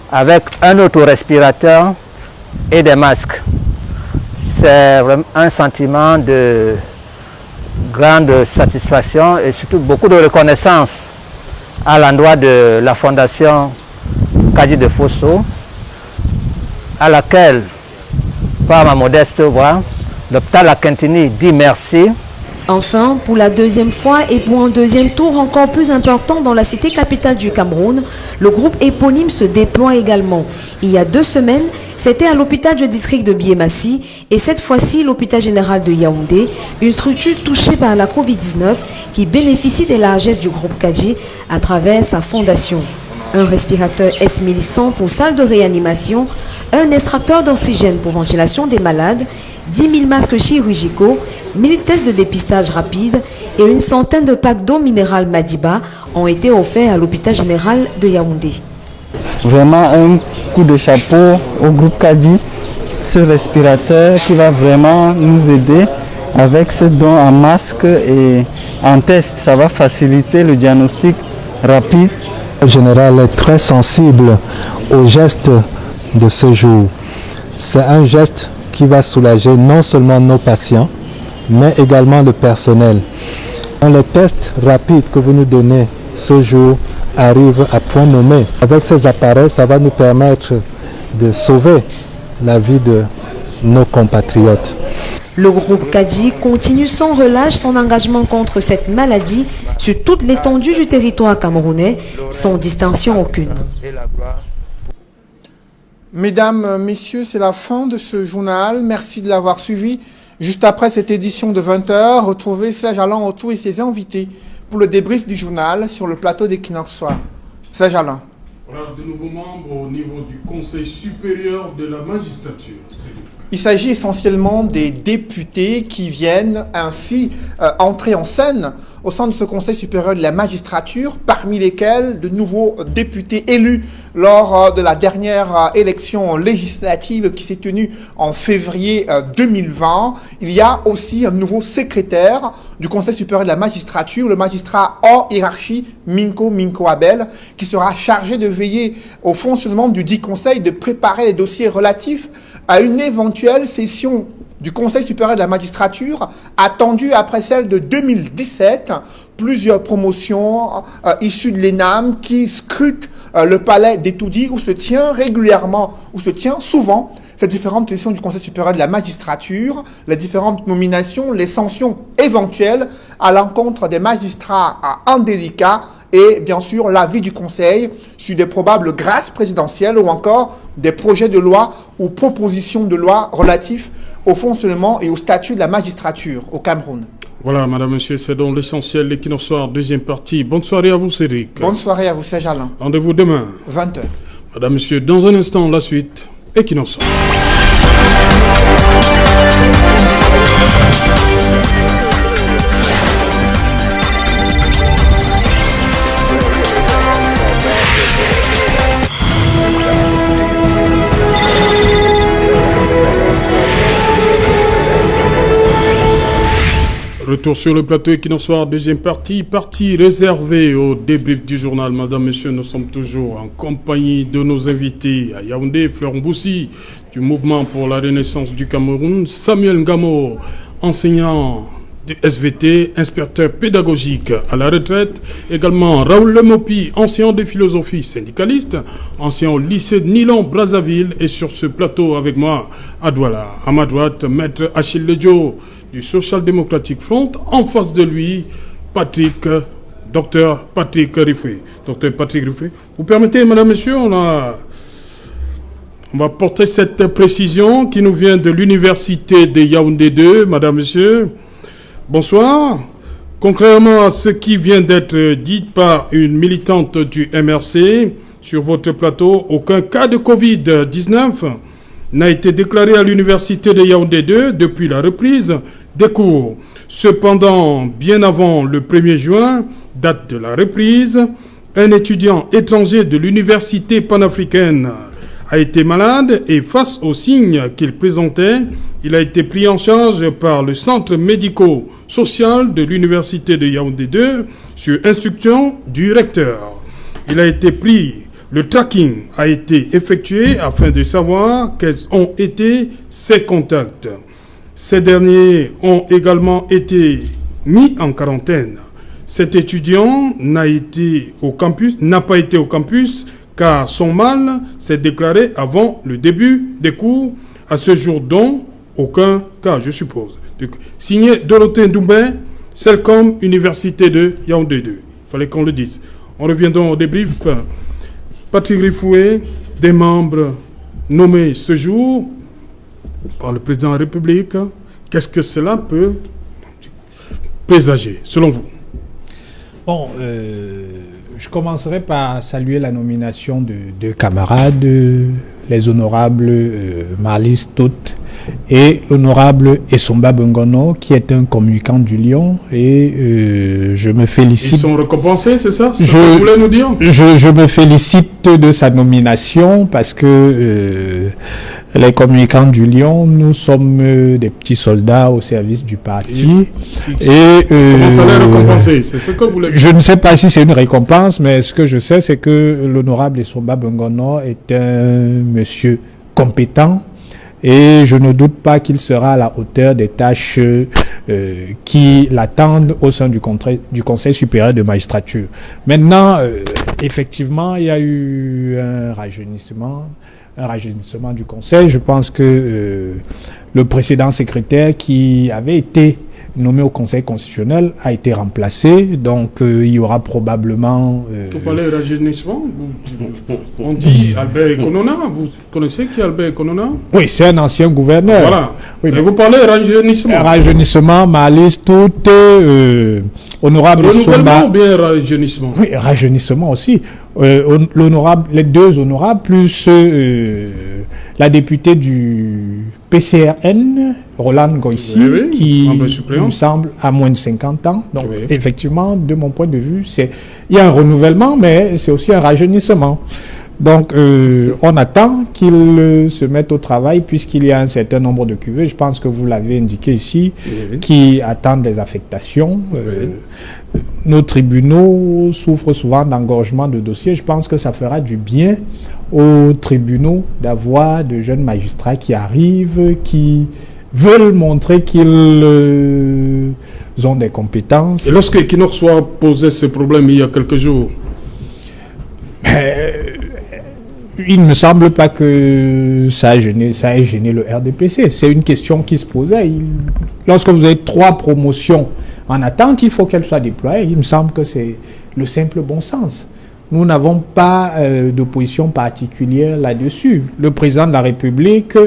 avec un autre respirateur et des masques. C'est vraiment un sentiment de grande satisfaction et surtout beaucoup de reconnaissance à l'endroit de la fondation Kadi de Fosso, à laquelle, par ma modeste voix, l'hôpital Akintini dit merci. Enfin, pour la deuxième fois et pour un deuxième tour encore plus important dans la cité capitale du Cameroun, le groupe éponyme se déploie également. Il y a 2 semaines, c'était à l'hôpital du district de Biémassi et cette fois-ci l'hôpital général de Yaoundé, une structure touchée par la Covid-19 qui bénéficie des largesses du groupe Kadi à travers sa fondation. Un respirateur S1100 pour salle de réanimation, un extracteur d'oxygène pour ventilation des malades, 10 000 masques chirurgicaux, 1000 tests de dépistage rapide et une centaine de packs d'eau minérale Madiba ont été offerts à l'hôpital général de Yaoundé. Vraiment un coup de chapeau au groupe Kadi, ce respirateur qui va vraiment nous aider avec ce don en masque et en test. Ça va faciliter le diagnostic rapide. Le général est très sensible au geste de ce jour. C'est un geste qui va soulager non seulement nos patients, mais également le personnel. Les tests rapides que vous nous donnez ce jour arrivent à point nommé. Avec ces appareils, ça va nous permettre de sauver la vie de nos compatriotes. Le groupe Kadi continue sans relâche son engagement contre cette maladie sur toute l'étendue du territoire camerounais, sans distinction aucune. Mesdames, messieurs, c'est la fin de ce journal. Merci de l'avoir suivi. Juste après cette édition de 20h, retrouvez Serge Alain Autou et ses invités pour le débrief du journal sur le plateau d'Equinox Soir. Serge Alain. Voilà, de nouveaux membres au niveau du Conseil supérieur de la magistrature. Il s'agit essentiellement des députés qui viennent ainsi entrer en scène au sein de ce Conseil supérieur de la magistrature, parmi lesquels de nouveaux députés élus lors de la dernière élection législative qui s'est tenue en février 2020. Il y a aussi un nouveau secrétaire du Conseil supérieur de la magistrature, le magistrat hors hiérarchie Minko Abel, qui sera chargé de veiller au fonctionnement du dit conseil, de préparer les dossiers relatifs à une éventuelle session du Conseil supérieur de la magistrature attendue après celle de 2017. Plusieurs promotions issues de l'ENAM qui scrutent le palais d'Etoudi où se tient souvent ces différentes sessions du Conseil supérieur de la magistrature, les différentes nominations, les sanctions éventuelles à l'encontre des magistrats indélicats et bien sûr l'avis du Conseil sur des probables grâces présidentielles ou encore des projets de loi ou propositions de loi relatifs au fonctionnement et au statut de la magistrature au Cameroun. Voilà, madame, monsieur, c'est donc l'essentiel, l'Equinoxoir, deuxième partie. Bonne soirée à vous, Cédric. Bonne soirée à vous, Serge Alain. Rendez-vous demain. 20h. Madame, monsieur, dans un instant, la suite, Equinoxoir. Retour sur le plateau Equinoxoir, deuxième partie réservée au débrief du journal. Madame, monsieur, nous sommes toujours en compagnie de nos invités à Yaoundé, Fleur Mboussi, du Mouvement pour la Renaissance du Cameroun, Samuel Ngamo, enseignant du SVT, inspecteur pédagogique à la retraite, également Raoul Lemopi, enseignant de philosophie syndicaliste, ancien au lycée de Nilon, Brazzaville, et sur ce plateau avec moi, à Douala, à ma droite, maître Achille Ledjo, du Social Democratic Front, en face de lui, docteur Patrick Rifoué. Docteur Patrick Rifoué, vous permettez, madame, monsieur, on va porter cette précision qui nous vient de l'université de Yaoundé 2, madame, monsieur. Bonsoir. Contrairement à ce qui vient d'être dit par une militante du MRC sur votre plateau, aucun cas de Covid-19 n'a été déclaré à l'université de Yaoundé 2 depuis la reprise des cours. Cependant, bien avant le 1er juin, date de la reprise, un étudiant étranger de l'université panafricaine a été malade et face aux signes qu'il présentait, il a été pris en charge par le centre médico-social de l'université de Yaoundé 2 sur instruction du recteur. Le tracking a été effectué afin de savoir quels ont été ses contacts. Ces derniers ont également été mis en quarantaine. Cet étudiant n'a pas été au campus car son mal s'est déclaré avant le début des cours. À ce jour, donc, aucun cas, je suppose. Signé Dorothée Ndoumbé, Selcom, Université de Yaoundé 2. Il fallait qu'on le dise. On revient donc au débrief. Patrick Rifoué, des membres nommés ce jour par le président de la République, qu'est-ce que cela peut présager, selon vous? Bon, je commencerai par saluer la nomination de deux camarades, les honorables Marlis Tout et l'honorable Essomba Bengono, qui est un communicant du Lion, et je me félicite. Ils sont récompensés, c'est ça? C'est ce que vous voulez nous dire? Je me félicite de sa nomination parce que les communicants du Lion, nous sommes des petits soldats au service du parti. Comment ça les récompenser? C'est ce que vous voulez dire? Je ne sais pas si c'est une récompense, mais ce que je sais, c'est que l'honorable Essomba Bengono est un monsieur compétent, et je ne doute pas qu'il sera à la hauteur des tâches qui l'attendent au sein du Conseil supérieur de magistrature. Maintenant, effectivement, il y a eu un rajeunissement du Conseil. Je pense que le précédent secrétaire qui avait été nommé au Conseil constitutionnel a été remplacé, donc il y aura probablement... Vous parlez de rajeunissement? On dit Albert Ekonona. Vous connaissez qui est Albert Ekonona? Oui, c'est un ancien gouverneur. Voilà. Oui, mais vous parlez de rajeunissement? Rajeunissement, Malis, tout, honorable Renouvellement ou bien rajeunissement? Oui, rajeunissement aussi. Les deux honorables, plus la députée du PCRN, Roland Goissi, qui me semble à moins de 50 ans. Donc, effectivement, de mon point de vue, il y a un renouvellement, mais c'est aussi un rajeunissement. Donc, on attend qu'il se mette au travail puisqu'il y a un certain nombre de cuvées, je pense que vous l'avez indiqué ici, qui attendent des affectations. Nos tribunaux souffrent souvent d'engorgement de dossiers. Je pense que ça fera du bien aux tribunaux d'avoir de jeunes magistrats qui arrivent, qui veulent montrer qu'ils ont des compétences. Et lorsque Equinox a posé ce problème il y a quelques jours, il ne me semble pas que ça ait gêné le RDPC. C'est une question qui se posait. Lorsque vous avez 3 promotions en attente, il faut qu'elles soient déployées. Il me semble que c'est le simple bon sens. Nous n'avons pas de position particulière là-dessus. Le président de la République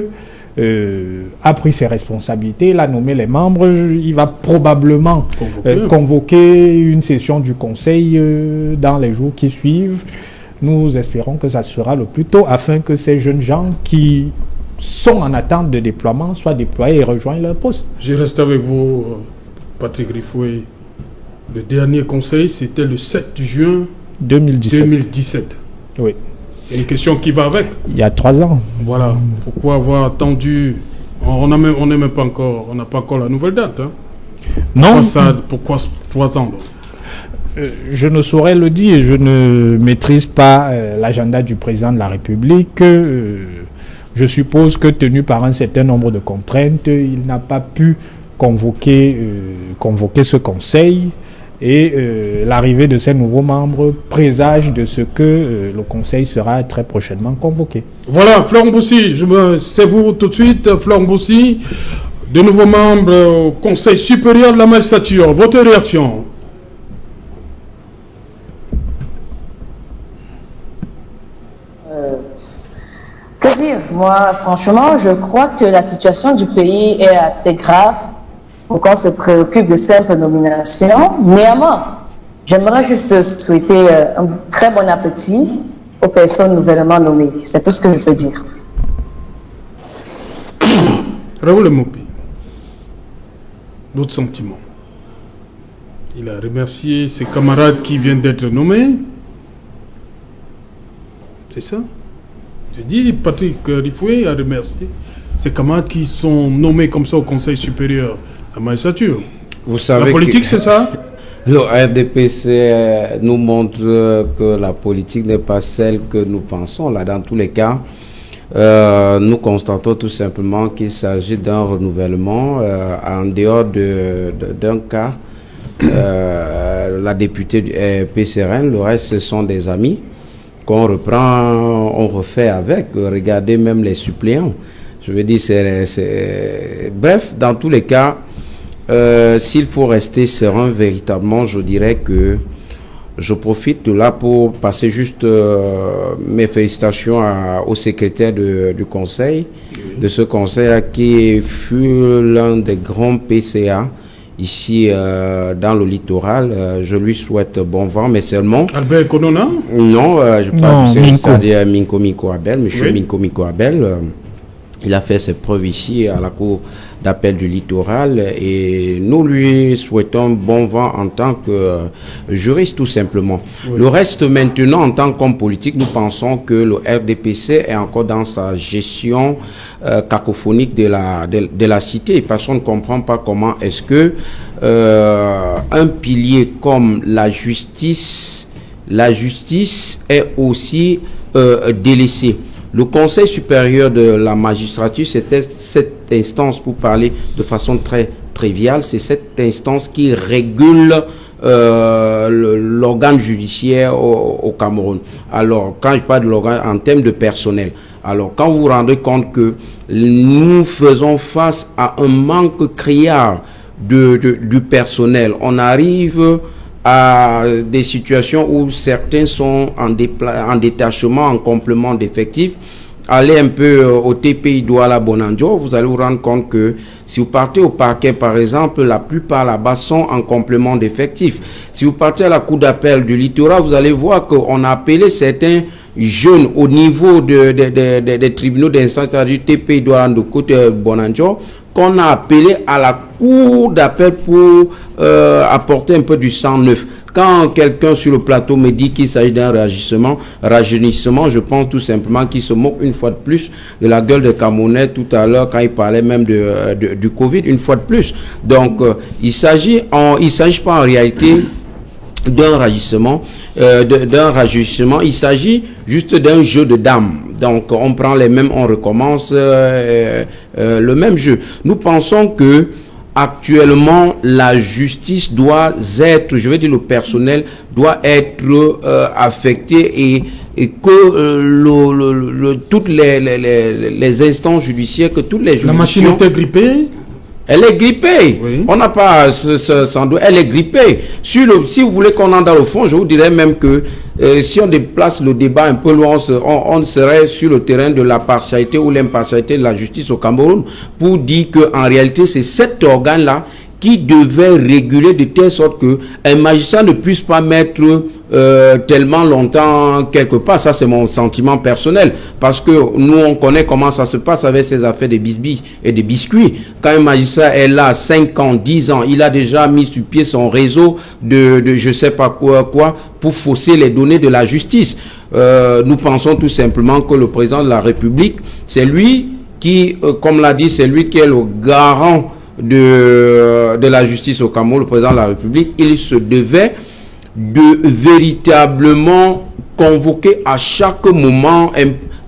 a pris ses responsabilités, il a nommé les membres, il va probablement convoquer une session du Conseil dans les jours qui suivent. Nous espérons que ça se fera le plus tôt afin que ces jeunes gens qui sont en attente de déploiement soient déployés et rejoignent leur poste. Je reste avec vous, Patrick Rifoué. Le dernier conseil, c'était le 7 juin 2017. Oui. Il y a une question qui va avec. Il y a 3 ans. Voilà. Pourquoi avoir attendu? On n'a pas encore la nouvelle date. Hein. Non. Pourquoi 3 ans? Je ne saurais le dire. Je ne maîtrise pas l'agenda du président de la République. Je suppose que, tenu par un certain nombre de contraintes, il n'a pas pu convoquer ce conseil. Et l'arrivée de ces nouveaux membres présage de ce que le Conseil sera très prochainement convoqué. Voilà, Florent Boussi, c'est vous tout de suite, Florent Boussi, de nouveaux membres au Conseil supérieur de la magistrature. Votre réaction? Que dire? Moi, franchement, je crois que la situation du pays est assez grave pour qu'on se préoccupe de simples nominations. Néanmoins, j'aimerais juste souhaiter un très bon appétit aux personnes nouvellement nommées. C'est tout ce que je peux dire. Raoul Mopi, d'autres sentiments. Il a remercié ses camarades qui viennent d'être nommés. C'est ça? Je dis, Patrick Rifoué a remercié ses camarades qui sont nommés comme ça au Conseil supérieur. La magistrature. Vous savez, la politique, c'est ça? Le RDPC nous montre que la politique n'est pas celle que nous pensons. Là, dans tous les cas, nous constatons tout simplement qu'il s'agit d'un renouvellement en dehors d'un cas. La députée du PCRN, le reste, ce sont des amis qu'on reprend, on refait avec. Regardez même les suppléants. Je veux dire, bref, dans tous les cas, s'il faut rester serein véritablement, je dirais que je profite de là pour passer juste mes félicitations au secrétaire du conseil, de ce conseil-là qui fut l'un des grands PCA ici dans le littoral. Je lui souhaite bon vent, mais seulement... Albert Konona? Non, je parle c'est-à-dire Minko Abel, monsieur Minko Abel. Il a fait ses preuves ici à la cour d'appel du littoral et nous lui souhaitons bon vent en tant que juriste tout simplement. Oui. Le reste maintenant en tant qu'homme politique, nous pensons que le RDPC est encore dans sa gestion cacophonique de la cité. Personne ne comprend pas comment est-ce que un pilier comme la justice est aussi délaissé. Le Conseil supérieur de la magistrature, c'était cette instance, pour parler de façon très triviale, c'est cette instance qui régule l'organe judiciaire au Cameroun. Alors, quand je parle de l'organe en termes de personnel, alors quand vous vous rendez compte que nous faisons face à un manque criard du personnel, on arrive à des situations où certains sont en détachement, en complément d'effectifs, allez un peu au TPI Douala Bonanjo, vous allez vous rendre compte que si vous partez au parquet, par exemple, la plupart là-bas sont en complément d'effectifs. Si vous partez à la cour d'appel du littoral, vous allez voir qu'on a appelé certains jeunes au niveau des tribunaux d'instance du TPI Douala de côté Bonanjo, qu'on a appelé à la cour d'appel pour apporter un peu du sang neuf. Quand quelqu'un sur le plateau me dit qu'il s'agit d'un rajeunissement, je pense tout simplement qu'il se moque une fois de plus de la gueule de Camerounais tout à l'heure quand il parlait même du Covid, une fois de plus. Donc, il ne s'agit pas en réalité d'un rajeunissement, il s'agit juste d'un jeu de dames. Donc, on prend les mêmes, on recommence le même jeu. Nous pensons que actuellement, la justice doit être, je veux dire le personnel, doit être affecté et que toutes les instances judiciaires, que toutes les juridictions... La machine était grippée? Elle est grippée. Oui. On n'a pas sans doute. Elle est grippée. Si vous voulez qu'on entre dans le fond, je vous dirais même que si on déplace le débat un peu loin, on serait sur le terrain de la partialité ou l'impartialité de la justice au Cameroun pour dire qu'en réalité, c'est cet organe-là qui devait réguler de telle sorte que un magistrat ne puisse pas mettre tellement longtemps quelque part. Ça, c'est mon sentiment personnel. Parce que nous, on connaît comment ça se passe avec ces affaires de bisbilles et de biscuits. Quand un magistrat est là 5 ans, 10 ans, il a déjà mis sur pied son réseau de je sais pas quoi pour fausser les données de la justice. Nous pensons tout simplement que le président de la République, c'est lui qui, comme l'a dit, c'est lui qui est le garant de la justice au Cameroun, le président de la République. Il se devait de véritablement convoquer à chaque moment,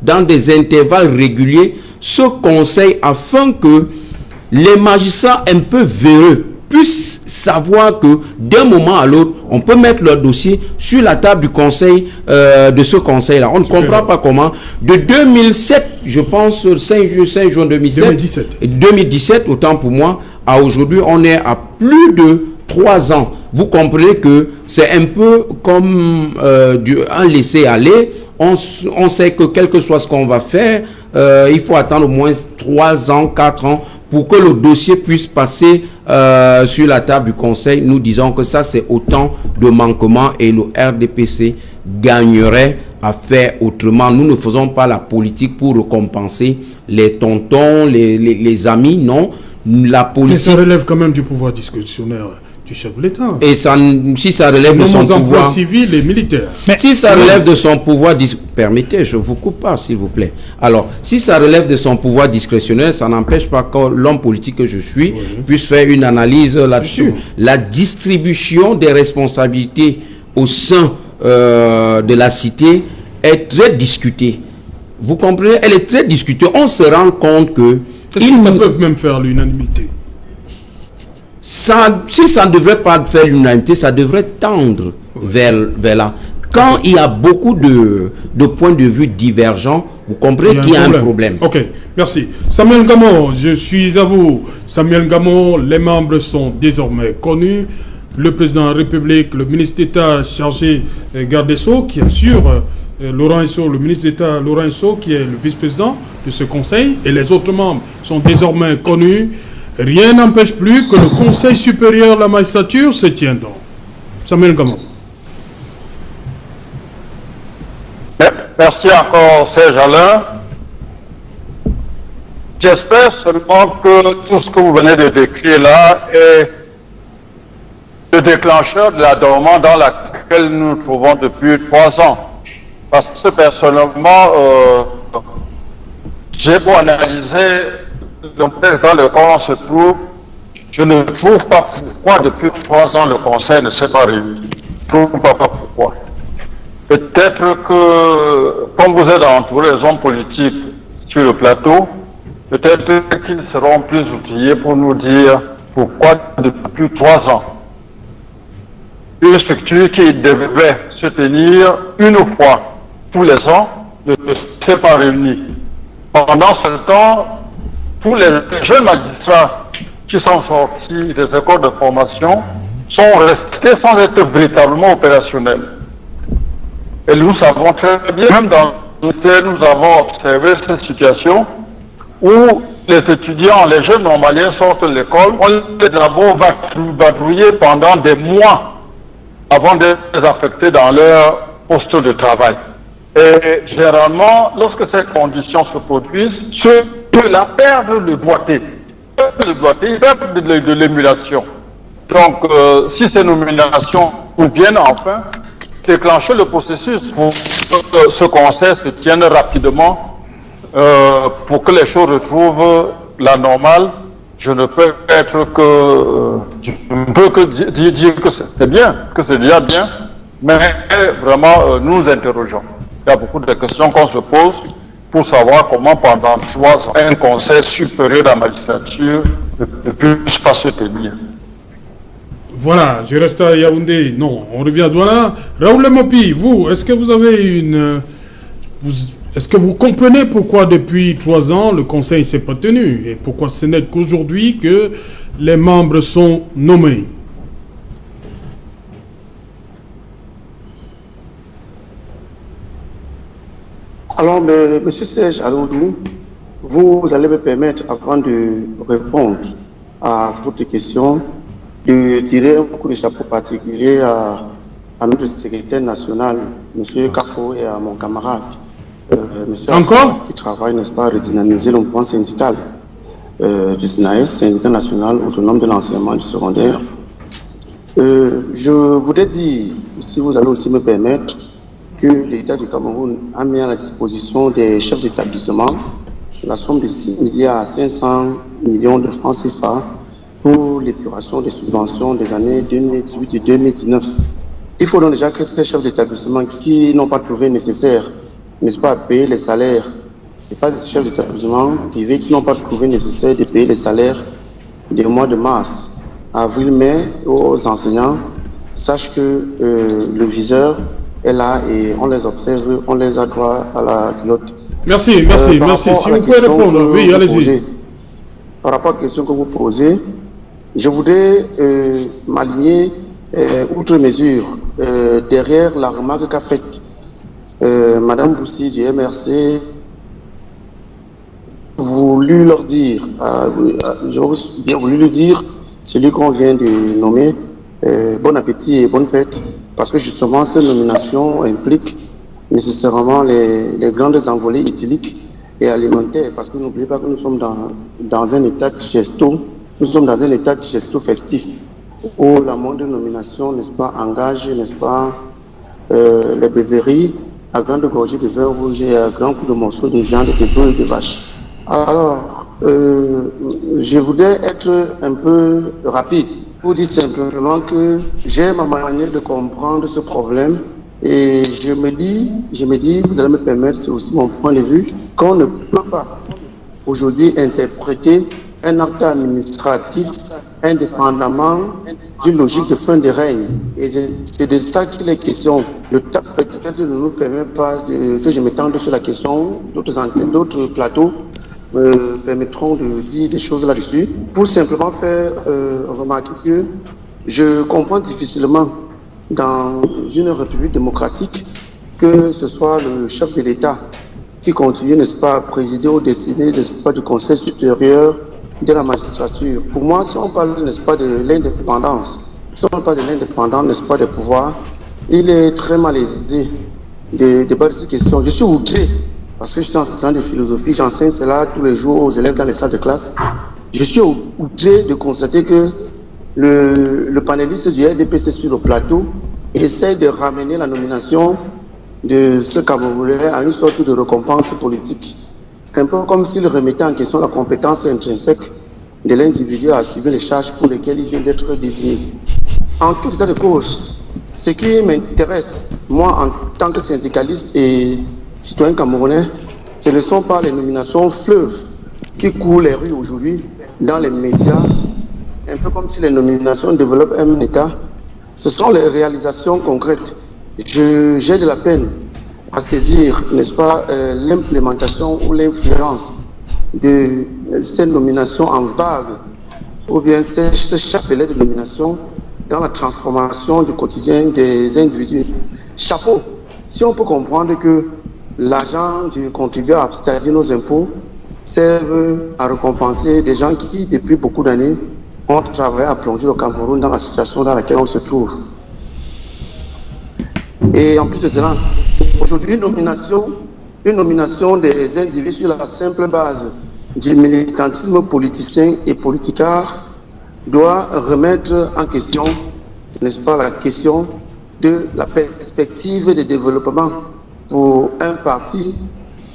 dans des intervalles réguliers, ce conseil afin que les magistrats un peu véreux puissent savoir que d'un moment à l'autre, on peut mettre leur dossier sur la table du conseil, de ce conseil-là. On ne comprend pas comment. De 2007, je pense, 5 juin 2017, autant pour moi, à aujourd'hui, on est à plus de 3 ans. Vous comprenez que c'est un peu comme un laisser-aller. On sait que quel que soit ce qu'on va faire, il faut attendre au moins 3 ans, 4 ans pour que le dossier puisse passer sur la table du conseil. Nous disons que ça, c'est autant de manquements et le RDPC gagnerait à faire autrement. Nous ne faisons pas la politique pour récompenser les tontons, les amis, non. La politique... Mais ça relève quand même du pouvoir discrétionnaire du chef de l'État. Et ça, si ça relève de son pouvoir civil et militaire. Mais si ça relève de son pouvoir permettez, je vous coupe pas s'il vous plaît. Alors, si ça relève de son pouvoir discrétionnaire, ça n'empêche pas que l'homme politique que je suis puisse faire une analyse là-dessus. La distribution des responsabilités au sein de la cité est très discutée. Vous comprenez? Elle est très discutée. On se rend compte que... Est-ce que ça peut même faire l'unanimité? Si ça ne devrait pas faire l'unanimité, ça devrait tendre vers là. Quand il y a beaucoup de points de vue divergents, vous comprenez qu'il y a un problème. Ok, merci. Samuel Gamon, je suis à vous. Samuel Gamon, les membres sont désormais connus. Le président de la République, le ministre d'État chargé garde des Sceaux, qui assure Laurent Esso, le ministre d'État Laurent Esso, qui est le vice-président de ce conseil, et les autres membres sont désormais connus. Rien n'empêche plus que le Conseil supérieur de la magistrature se tienne donc. Samuel Gamon. Merci encore, Serge Alain. J'espère seulement que tout ce que vous venez de décrire là est le déclencheur de la dormance dans laquelle nous nous trouvons depuis 3 ans. Parce que personnellement, j'ai beau analyser le texte dans lequel on se trouve, je ne trouve pas pourquoi depuis 3 ans le Conseil ne s'est pas réuni. Je ne trouve pas pourquoi. Peut-être que, comme vous êtes entouré des hommes politiques sur le plateau, peut-être qu'ils seront plus outillés pour nous dire pourquoi depuis 3 ans, une structure qui devait se tenir une fois tous les ans ne s'est pas réunie. Pendant ce temps, tous les jeunes magistrats qui sont sortis des écoles de formation sont restés sans être véritablement opérationnels. Et nous savons très bien, même dans nous avons observé cette situation où les étudiants, les jeunes normaliens sortent de l'école, on les d'abord vadrouiller pendant des mois avant de les affecter dans leur poste de travail. Et généralement, lorsque ces conditions se produisent, ceux qui la perdent le doigté, ils perdent de l'émulation. Donc, si ces nominations viennent enfin déclencher le processus pour que ce conseil se tienne rapidement, pour que les choses retrouvent la normale, je ne peux que dire que c'est bien, que c'est déjà bien, mais vraiment nous nous interrogeons. Il y a beaucoup de questions qu'on se pose pour savoir comment pendant 3 ans un conseil supérieur de la magistrature ne puisse pas se tenir. Voilà, je reste à Yaoundé. Non, on revient à Douala. Raoul Mopi, vous, est-ce que vous avez est-ce que vous comprenez pourquoi depuis 3 ans le Conseil ne s'est pas tenu et pourquoi ce n'est qu'aujourd'hui que les membres sont nommés? Alors, M. Serge Aloudou, vous allez me permettre, avant de répondre à votre question, de tirer un coup de chapeau particulier à notre secrétaire national, M. Kafo, et à mon camarade, M. Encore qui travaille, n'est-ce pas, à redynamiser le mouvement syndical du SNAES, syndicat national autonome de l'enseignement du secondaire. Je voudrais dire, si vous allez aussi me permettre, que l'État du Cameroun a mis à la disposition des chefs d'établissement la somme de 6,5 milliards de francs CFA pour l'épuration des subventions des années 2018 et 2019. Il faut donc déjà que ces chefs d'établissement qui n'ont pas trouvé nécessaire, n'est-ce pas, payer les salaires, et pas les chefs d'établissement privés qui n'ont pas trouvé nécessaire de payer les salaires des mois de mars, avril, mai aux enseignants, sachent que le viseur est là et on les observe, on les a droit à la culotte. Merci. Si vous pouvez répondre, oui, allez-y. Par rapport à la question que vous posez, je voudrais m'aligner, outre mesure, derrière la remarque qu'a faite Madame Boussi du MRC, voulu leur dire, j'aurais bien voulu lui dire, celui qu'on vient de nommer, bon appétit et bonne fête, parce que justement ces nominations impliquent nécessairement les grandes envolées éthyliques et alimentaires, parce que n'oubliez pas que nous sommes dans un état de gesto, festif, où la moindre nomination, n'est-ce pas, engage, n'est-ce pas, les beuveries à grande gorgée de vin rouge et à grand coup de morceaux de viande, de bœuf et de vache. Alors, je voudrais être un peu rapide pour dire simplement que j'ai ma manière de comprendre ce problème et je me dis, vous allez me permettre, c'est aussi mon point de vue, qu'on ne peut pas aujourd'hui interpréter un acte administratif indépendamment d'une logique de fin de règne. Et c'est de ça qu'il est question. Le temps peut-être ne nous permet pas que je m'étende sur la question. D'autres plateaux me permettront de dire des choses là-dessus. Pour simplement faire remarquer que je comprends difficilement dans une république démocratique que ce soit le chef de l'État qui continue, n'est-ce pas, à présider ou décider, n'est-ce pas, du Conseil supérieur de la magistrature. Pour moi, si on parle, n'est-ce pas, de l'indépendance, n'est-ce pas, des pouvoirs, il est très malaisé de débattre de ces questions. Je suis outré, parce que je suis enseignant de philosophie, j'enseigne cela tous les jours aux élèves dans les salles de classe. Je suis outré de constater que le panéliste du RDPC sur le plateau essaie de ramener la nomination de ce Camerounais à une sorte de récompense politique. Un peu comme s'il remettait en question la compétence intrinsèque de l'individu à assumer les charges pour lesquelles il vient d'être défini. En tout état de cause, ce qui m'intéresse, moi, en tant que syndicaliste et citoyen camerounais, ce ne sont pas les nominations fleuves qui courent les rues aujourd'hui dans les médias, un peu comme si les nominations développent un État. Ce sont les réalisations concrètes. J'ai de la peine à saisir, n'est-ce pas, l'implémentation ou l'influence de ces nominations en vague, ou bien ce chapelet de nominations dans la transformation du quotidien des individus. Chapeau, si on peut comprendre que l'argent du contribuable, c'est-à-dire nos impôts, servent à récompenser des gens qui, depuis beaucoup d'années, ont travaillé à plonger le Cameroun dans la situation dans laquelle on se trouve. Et en plus de cela, aujourd'hui, une nomination des individus sur la simple base du militantisme politicien et politicard doit remettre en question, n'est-ce pas, la question de la perspective de développement pour un parti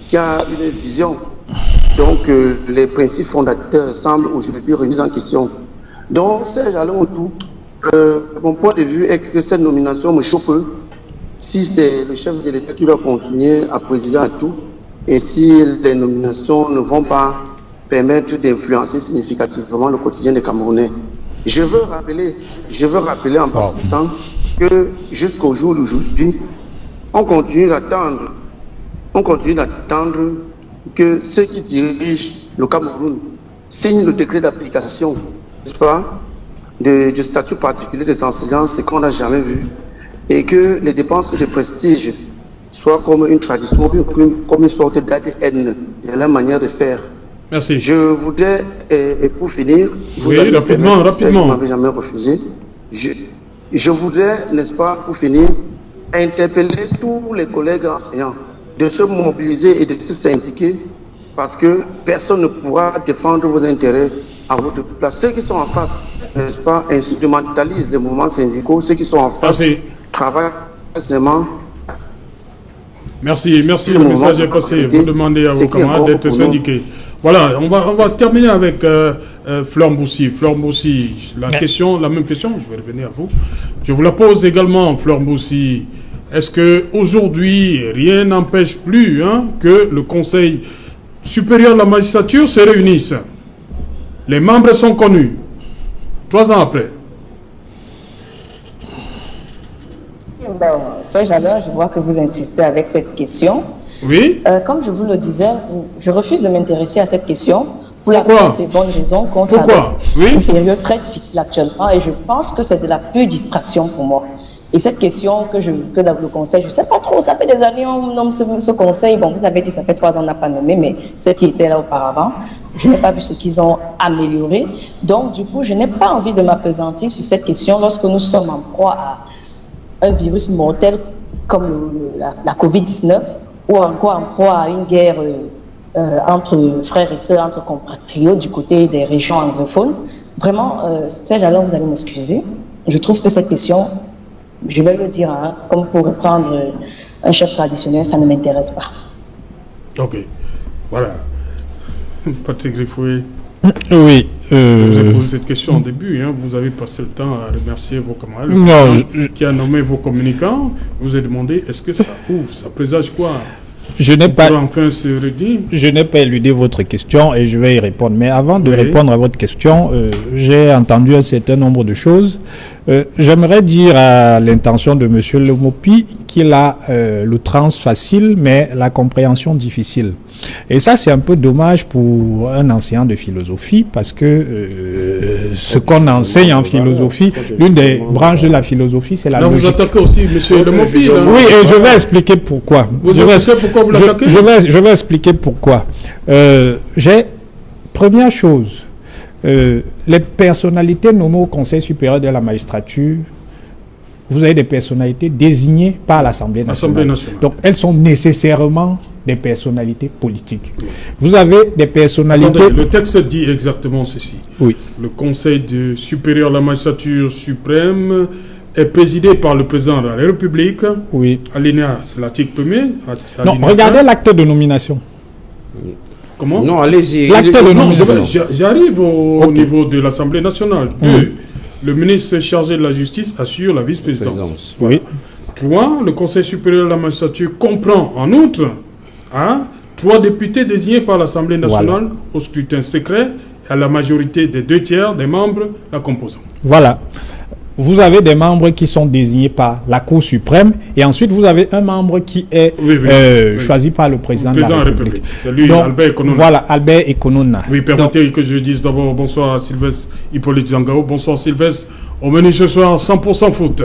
qui a une vision. Donc, les principes fondateurs semblent aujourd'hui remis en question. Donc, Serge Alon-Otou, mon point de vue est que cette nomination me choque si c'est le chef de l'État qui doit continuer à présider à tout et si les nominations ne vont pas permettre d'influencer significativement le quotidien des Camerounais. Je veux rappeler en passant que jusqu'au jour d'aujourd'hui, on continue d'attendre que ceux qui dirigent le Cameroun signent le décret d'application, n'est-ce pas, du statut particulier des enseignants, ce qu'on n'a jamais vu, et que les dépenses de prestige soient comme une tradition, comme une sorte d'ADN de la manière de faire. Merci. Je voudrais, et pour finir, oui, rapidement. Je ne m'avais jamais refusé. Je voudrais, n'est-ce pas, pour finir, interpeller tous les collègues enseignants de se mobiliser et de se syndiquer parce que personne ne pourra défendre vos intérêts à votre place. Ceux qui sont en face, n'est-ce pas, instrumentalisent les mouvements syndicaux. Ceux qui sont en face travaillent seulement. Merci, le message est passé. Vous demandez à vos camarades d'être syndiqués. Voilà, on va terminer avec Fleur Mboussi. Fleur Mboussi, la même question, je vais revenir à vous. Je vous la pose également, Fleur Mboussi. Est-ce qu'aujourd'hui, rien n'empêche plus que le Conseil supérieur de la magistrature se réunisse? Les membres sont connus. 3 ans après. Serge Alain, je vois que vous insistez avec cette question. Oui. Comme je vous le disais, je refuse de m'intéresser à cette question pour la simple et bonne raison qu'on traverse une période très difficile actuellement et je pense que c'est de la pure distraction pour moi. Et cette question que dans le conseil, je ne sais pas trop, ça fait des années on nomme ce conseil. Bon, vous avez dit ça fait 3 ans on n'a pas nommé, mais ceux qui étaient là auparavant, je n'ai pas vu ce qu'ils ont amélioré. Donc, du coup, je n'ai pas envie de m'appesantir sur cette question lorsque nous sommes en proie à un virus mortel comme la Covid-19 ou encore en proie à une guerre entre frères et sœurs, entre compatriotes du côté des régions anglophones. Vraiment, Serge Alain, vous allez m'excuser. Je trouve que cette question, je vais le dire, comme pour reprendre un chef traditionnel, ça ne m'intéresse pas. Ok, voilà. Patrick Riffoué. Oui. Je vous ai posé cette question au début. Vous avez passé le temps à remercier vos camarades. Qui a nommé vos communicants. Vous avez demandé est-ce que ça ouvre, ça présage quoi? Je n'ai pas éludé votre question et je vais y répondre. Mais avant de répondre à votre question, j'ai entendu un certain nombre de choses. J'aimerais dire à l'intention de M. Lemopi qu'il a l'outrance facile, mais la compréhension difficile. Et ça, c'est un peu dommage pour un enseignant de philosophie, parce que ce qu'on enseigne en philosophie, l'une des branches de la philosophie, c'est la logique. Vous attaquez aussi M. Lemopi. Oui, et je vais expliquer pourquoi. Je vais expliquer pourquoi. Première chose, les personnalités nommées au Conseil supérieur de la magistrature, vous avez des personnalités désignées par l'Assemblée nationale. Donc, elles sont nécessairement des personnalités politiques. Vous avez des personnalités... Attendez, le texte dit exactement ceci. Oui. Le Conseil supérieur de la magistrature suprême est présidé par le président de la République. Oui. Alinéa, c'est l'article 1er. Non, regardez l'acte de nomination. Comment? Non, allez-y. L'acte de nomination. J'arrive au niveau de l'Assemblée nationale. 2. Le ministre chargé de la justice assure la vice-présidence. Oui. 3. Le Conseil supérieur de la magistrature comprend en outre 3 députés désignés par l'Assemblée nationale au scrutin secret et à la majorité des 2/3 des membres la composant. Voilà. Vous avez des membres qui sont désignés par la Cour suprême et ensuite vous avez un membre qui est choisi par le président de la République. C'est lui, Albert Ekonona. Voilà, Albert Ekonona. Oui, permettez que je dise d'abord bonsoir à Sylvestre Hippolyte Zangao. Bonsoir Sylvestre. Au menu ce soir, 100% foot.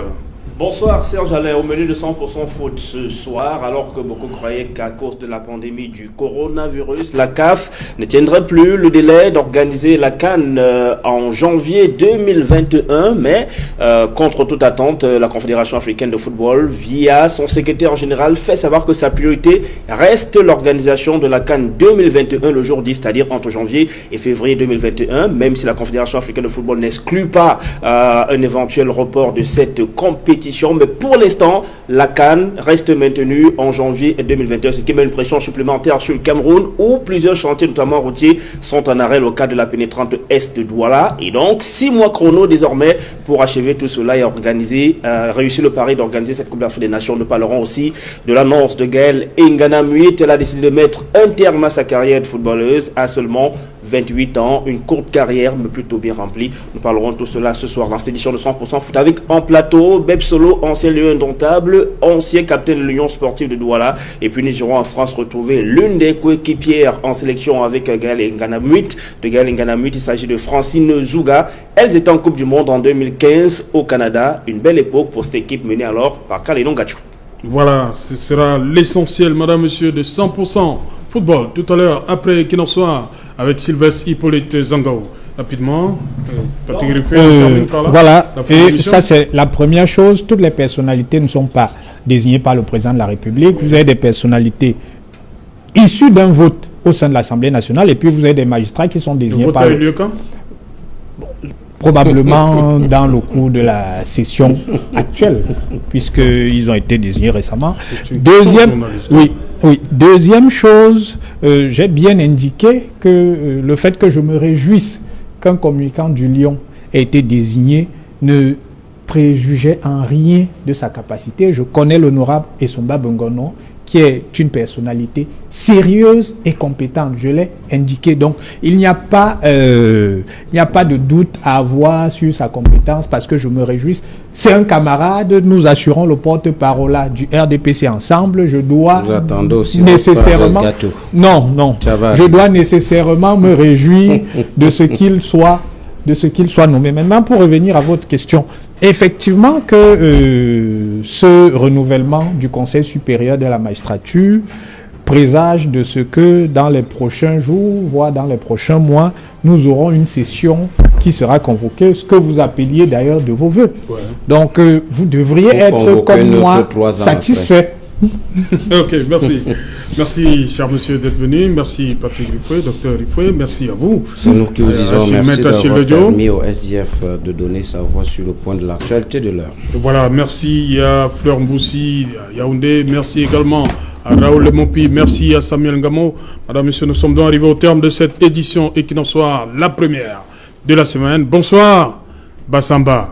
Bonsoir Serge Alain, au menu de 100% foot ce soir, alors que beaucoup croyaient qu'à cause de la pandémie du coronavirus, la CAF ne tiendrait plus le délai d'organiser la CAN en janvier 2021, mais contre toute attente, la Confédération africaine de football, via son secrétaire général, fait savoir que sa priorité reste l'organisation de la CAN 2021 le jour 10, c'est-à-dire entre janvier et février 2021, même si la Confédération africaine de football n'exclut pas un éventuel report de cette compétition. Mais pour l'instant, la CAN reste maintenue en janvier 2021, ce qui met une pression supplémentaire sur le Cameroun, où plusieurs chantiers, notamment routiers, sont en arrêt au cas de la pénétrante Est de Douala. Et donc, 6 mois chrono désormais pour achever tout cela et organiser, réussir le pari d'organiser cette Coupe d'Afrique des Nations. Nous parlerons aussi de l'annonce de Gaëlle Ngana-Muit. Elle a décidé de mettre un terme à sa carrière de footballeuse à seulement 28 ans, une courte carrière mais plutôt bien remplie. Nous parlerons de tout cela ce soir dans cette édition de 100% foot avec en plateau Beb Solo, ancien lion indomptable, ancien capitaine de l'Union sportive de Douala, et puis nous irons en France retrouver l'une des coéquipières en sélection avec Gaëlle Ngana-Muit. De Gaëlle Ngana-Muit, il s'agit de Francine Zouga. Elles étaient en Coupe du Monde en 2015 au Canada, une belle époque pour cette équipe menée alors par Kalenon Gatchou. Voilà, ce sera l'essentiel, madame, monsieur, de 100% football. Tout à l'heure, après qu'il en soit, avec Sylvestre Hippolyte Zangao. Rapidement, Patrick Riffet, voilà, et ça c'est la première chose. Toutes les personnalités ne sont pas désignées par le président de la République. Vous avez des personnalités issues d'un vote au sein de l'Assemblée nationale, et puis vous avez des magistrats qui sont désignés par... Le vote a eu lieu quand ? Probablement dans le cours de la session actuelle, puisqu'ils ont été désignés récemment. Deuxième chose, j'ai bien indiqué que le fait que je me réjouisse qu'un communicant du Lion ait été désigné ne préjugeait en rien de sa capacité. Je connais l'honorable Essomba Bengono, qui est une personnalité sérieuse et compétente. Je l'ai indiqué. Donc, il n'y a pas de doute à avoir sur sa compétence parce que je me réjouis. C'est un camarade. Nous assurons le porte-parole du RDPC ensemble. Je dois nécessairement... Non. Je dois nécessairement me réjouir de ce qu'il soit nommé. Maintenant, pour revenir à votre question, effectivement que ce renouvellement du Conseil supérieur de la magistrature présage de ce que dans les prochains jours, voire dans les prochains mois, nous aurons une session qui sera convoquée, ce que vous appeliez d'ailleurs de vos voeux. Ouais. Donc, vous devriez être comme moi satisfait. Ok, merci. Merci, cher monsieur, d'être venu. Merci, Patrick Riffet, docteur Riffet. Merci à vous. C'est nous qui vous disons merci d'avoir permis au SDF de donner sa voix sur le point de l'actualité de l'heure. Voilà, merci à Fleur Mboussi, à Yaoundé. Merci également à Raoul Lemopi. Merci à Samuel Ngamo. Madame, monsieur, nous sommes donc arrivés au terme de cette édition et qu'il en soit la première de la semaine. Bonsoir, Bassamba.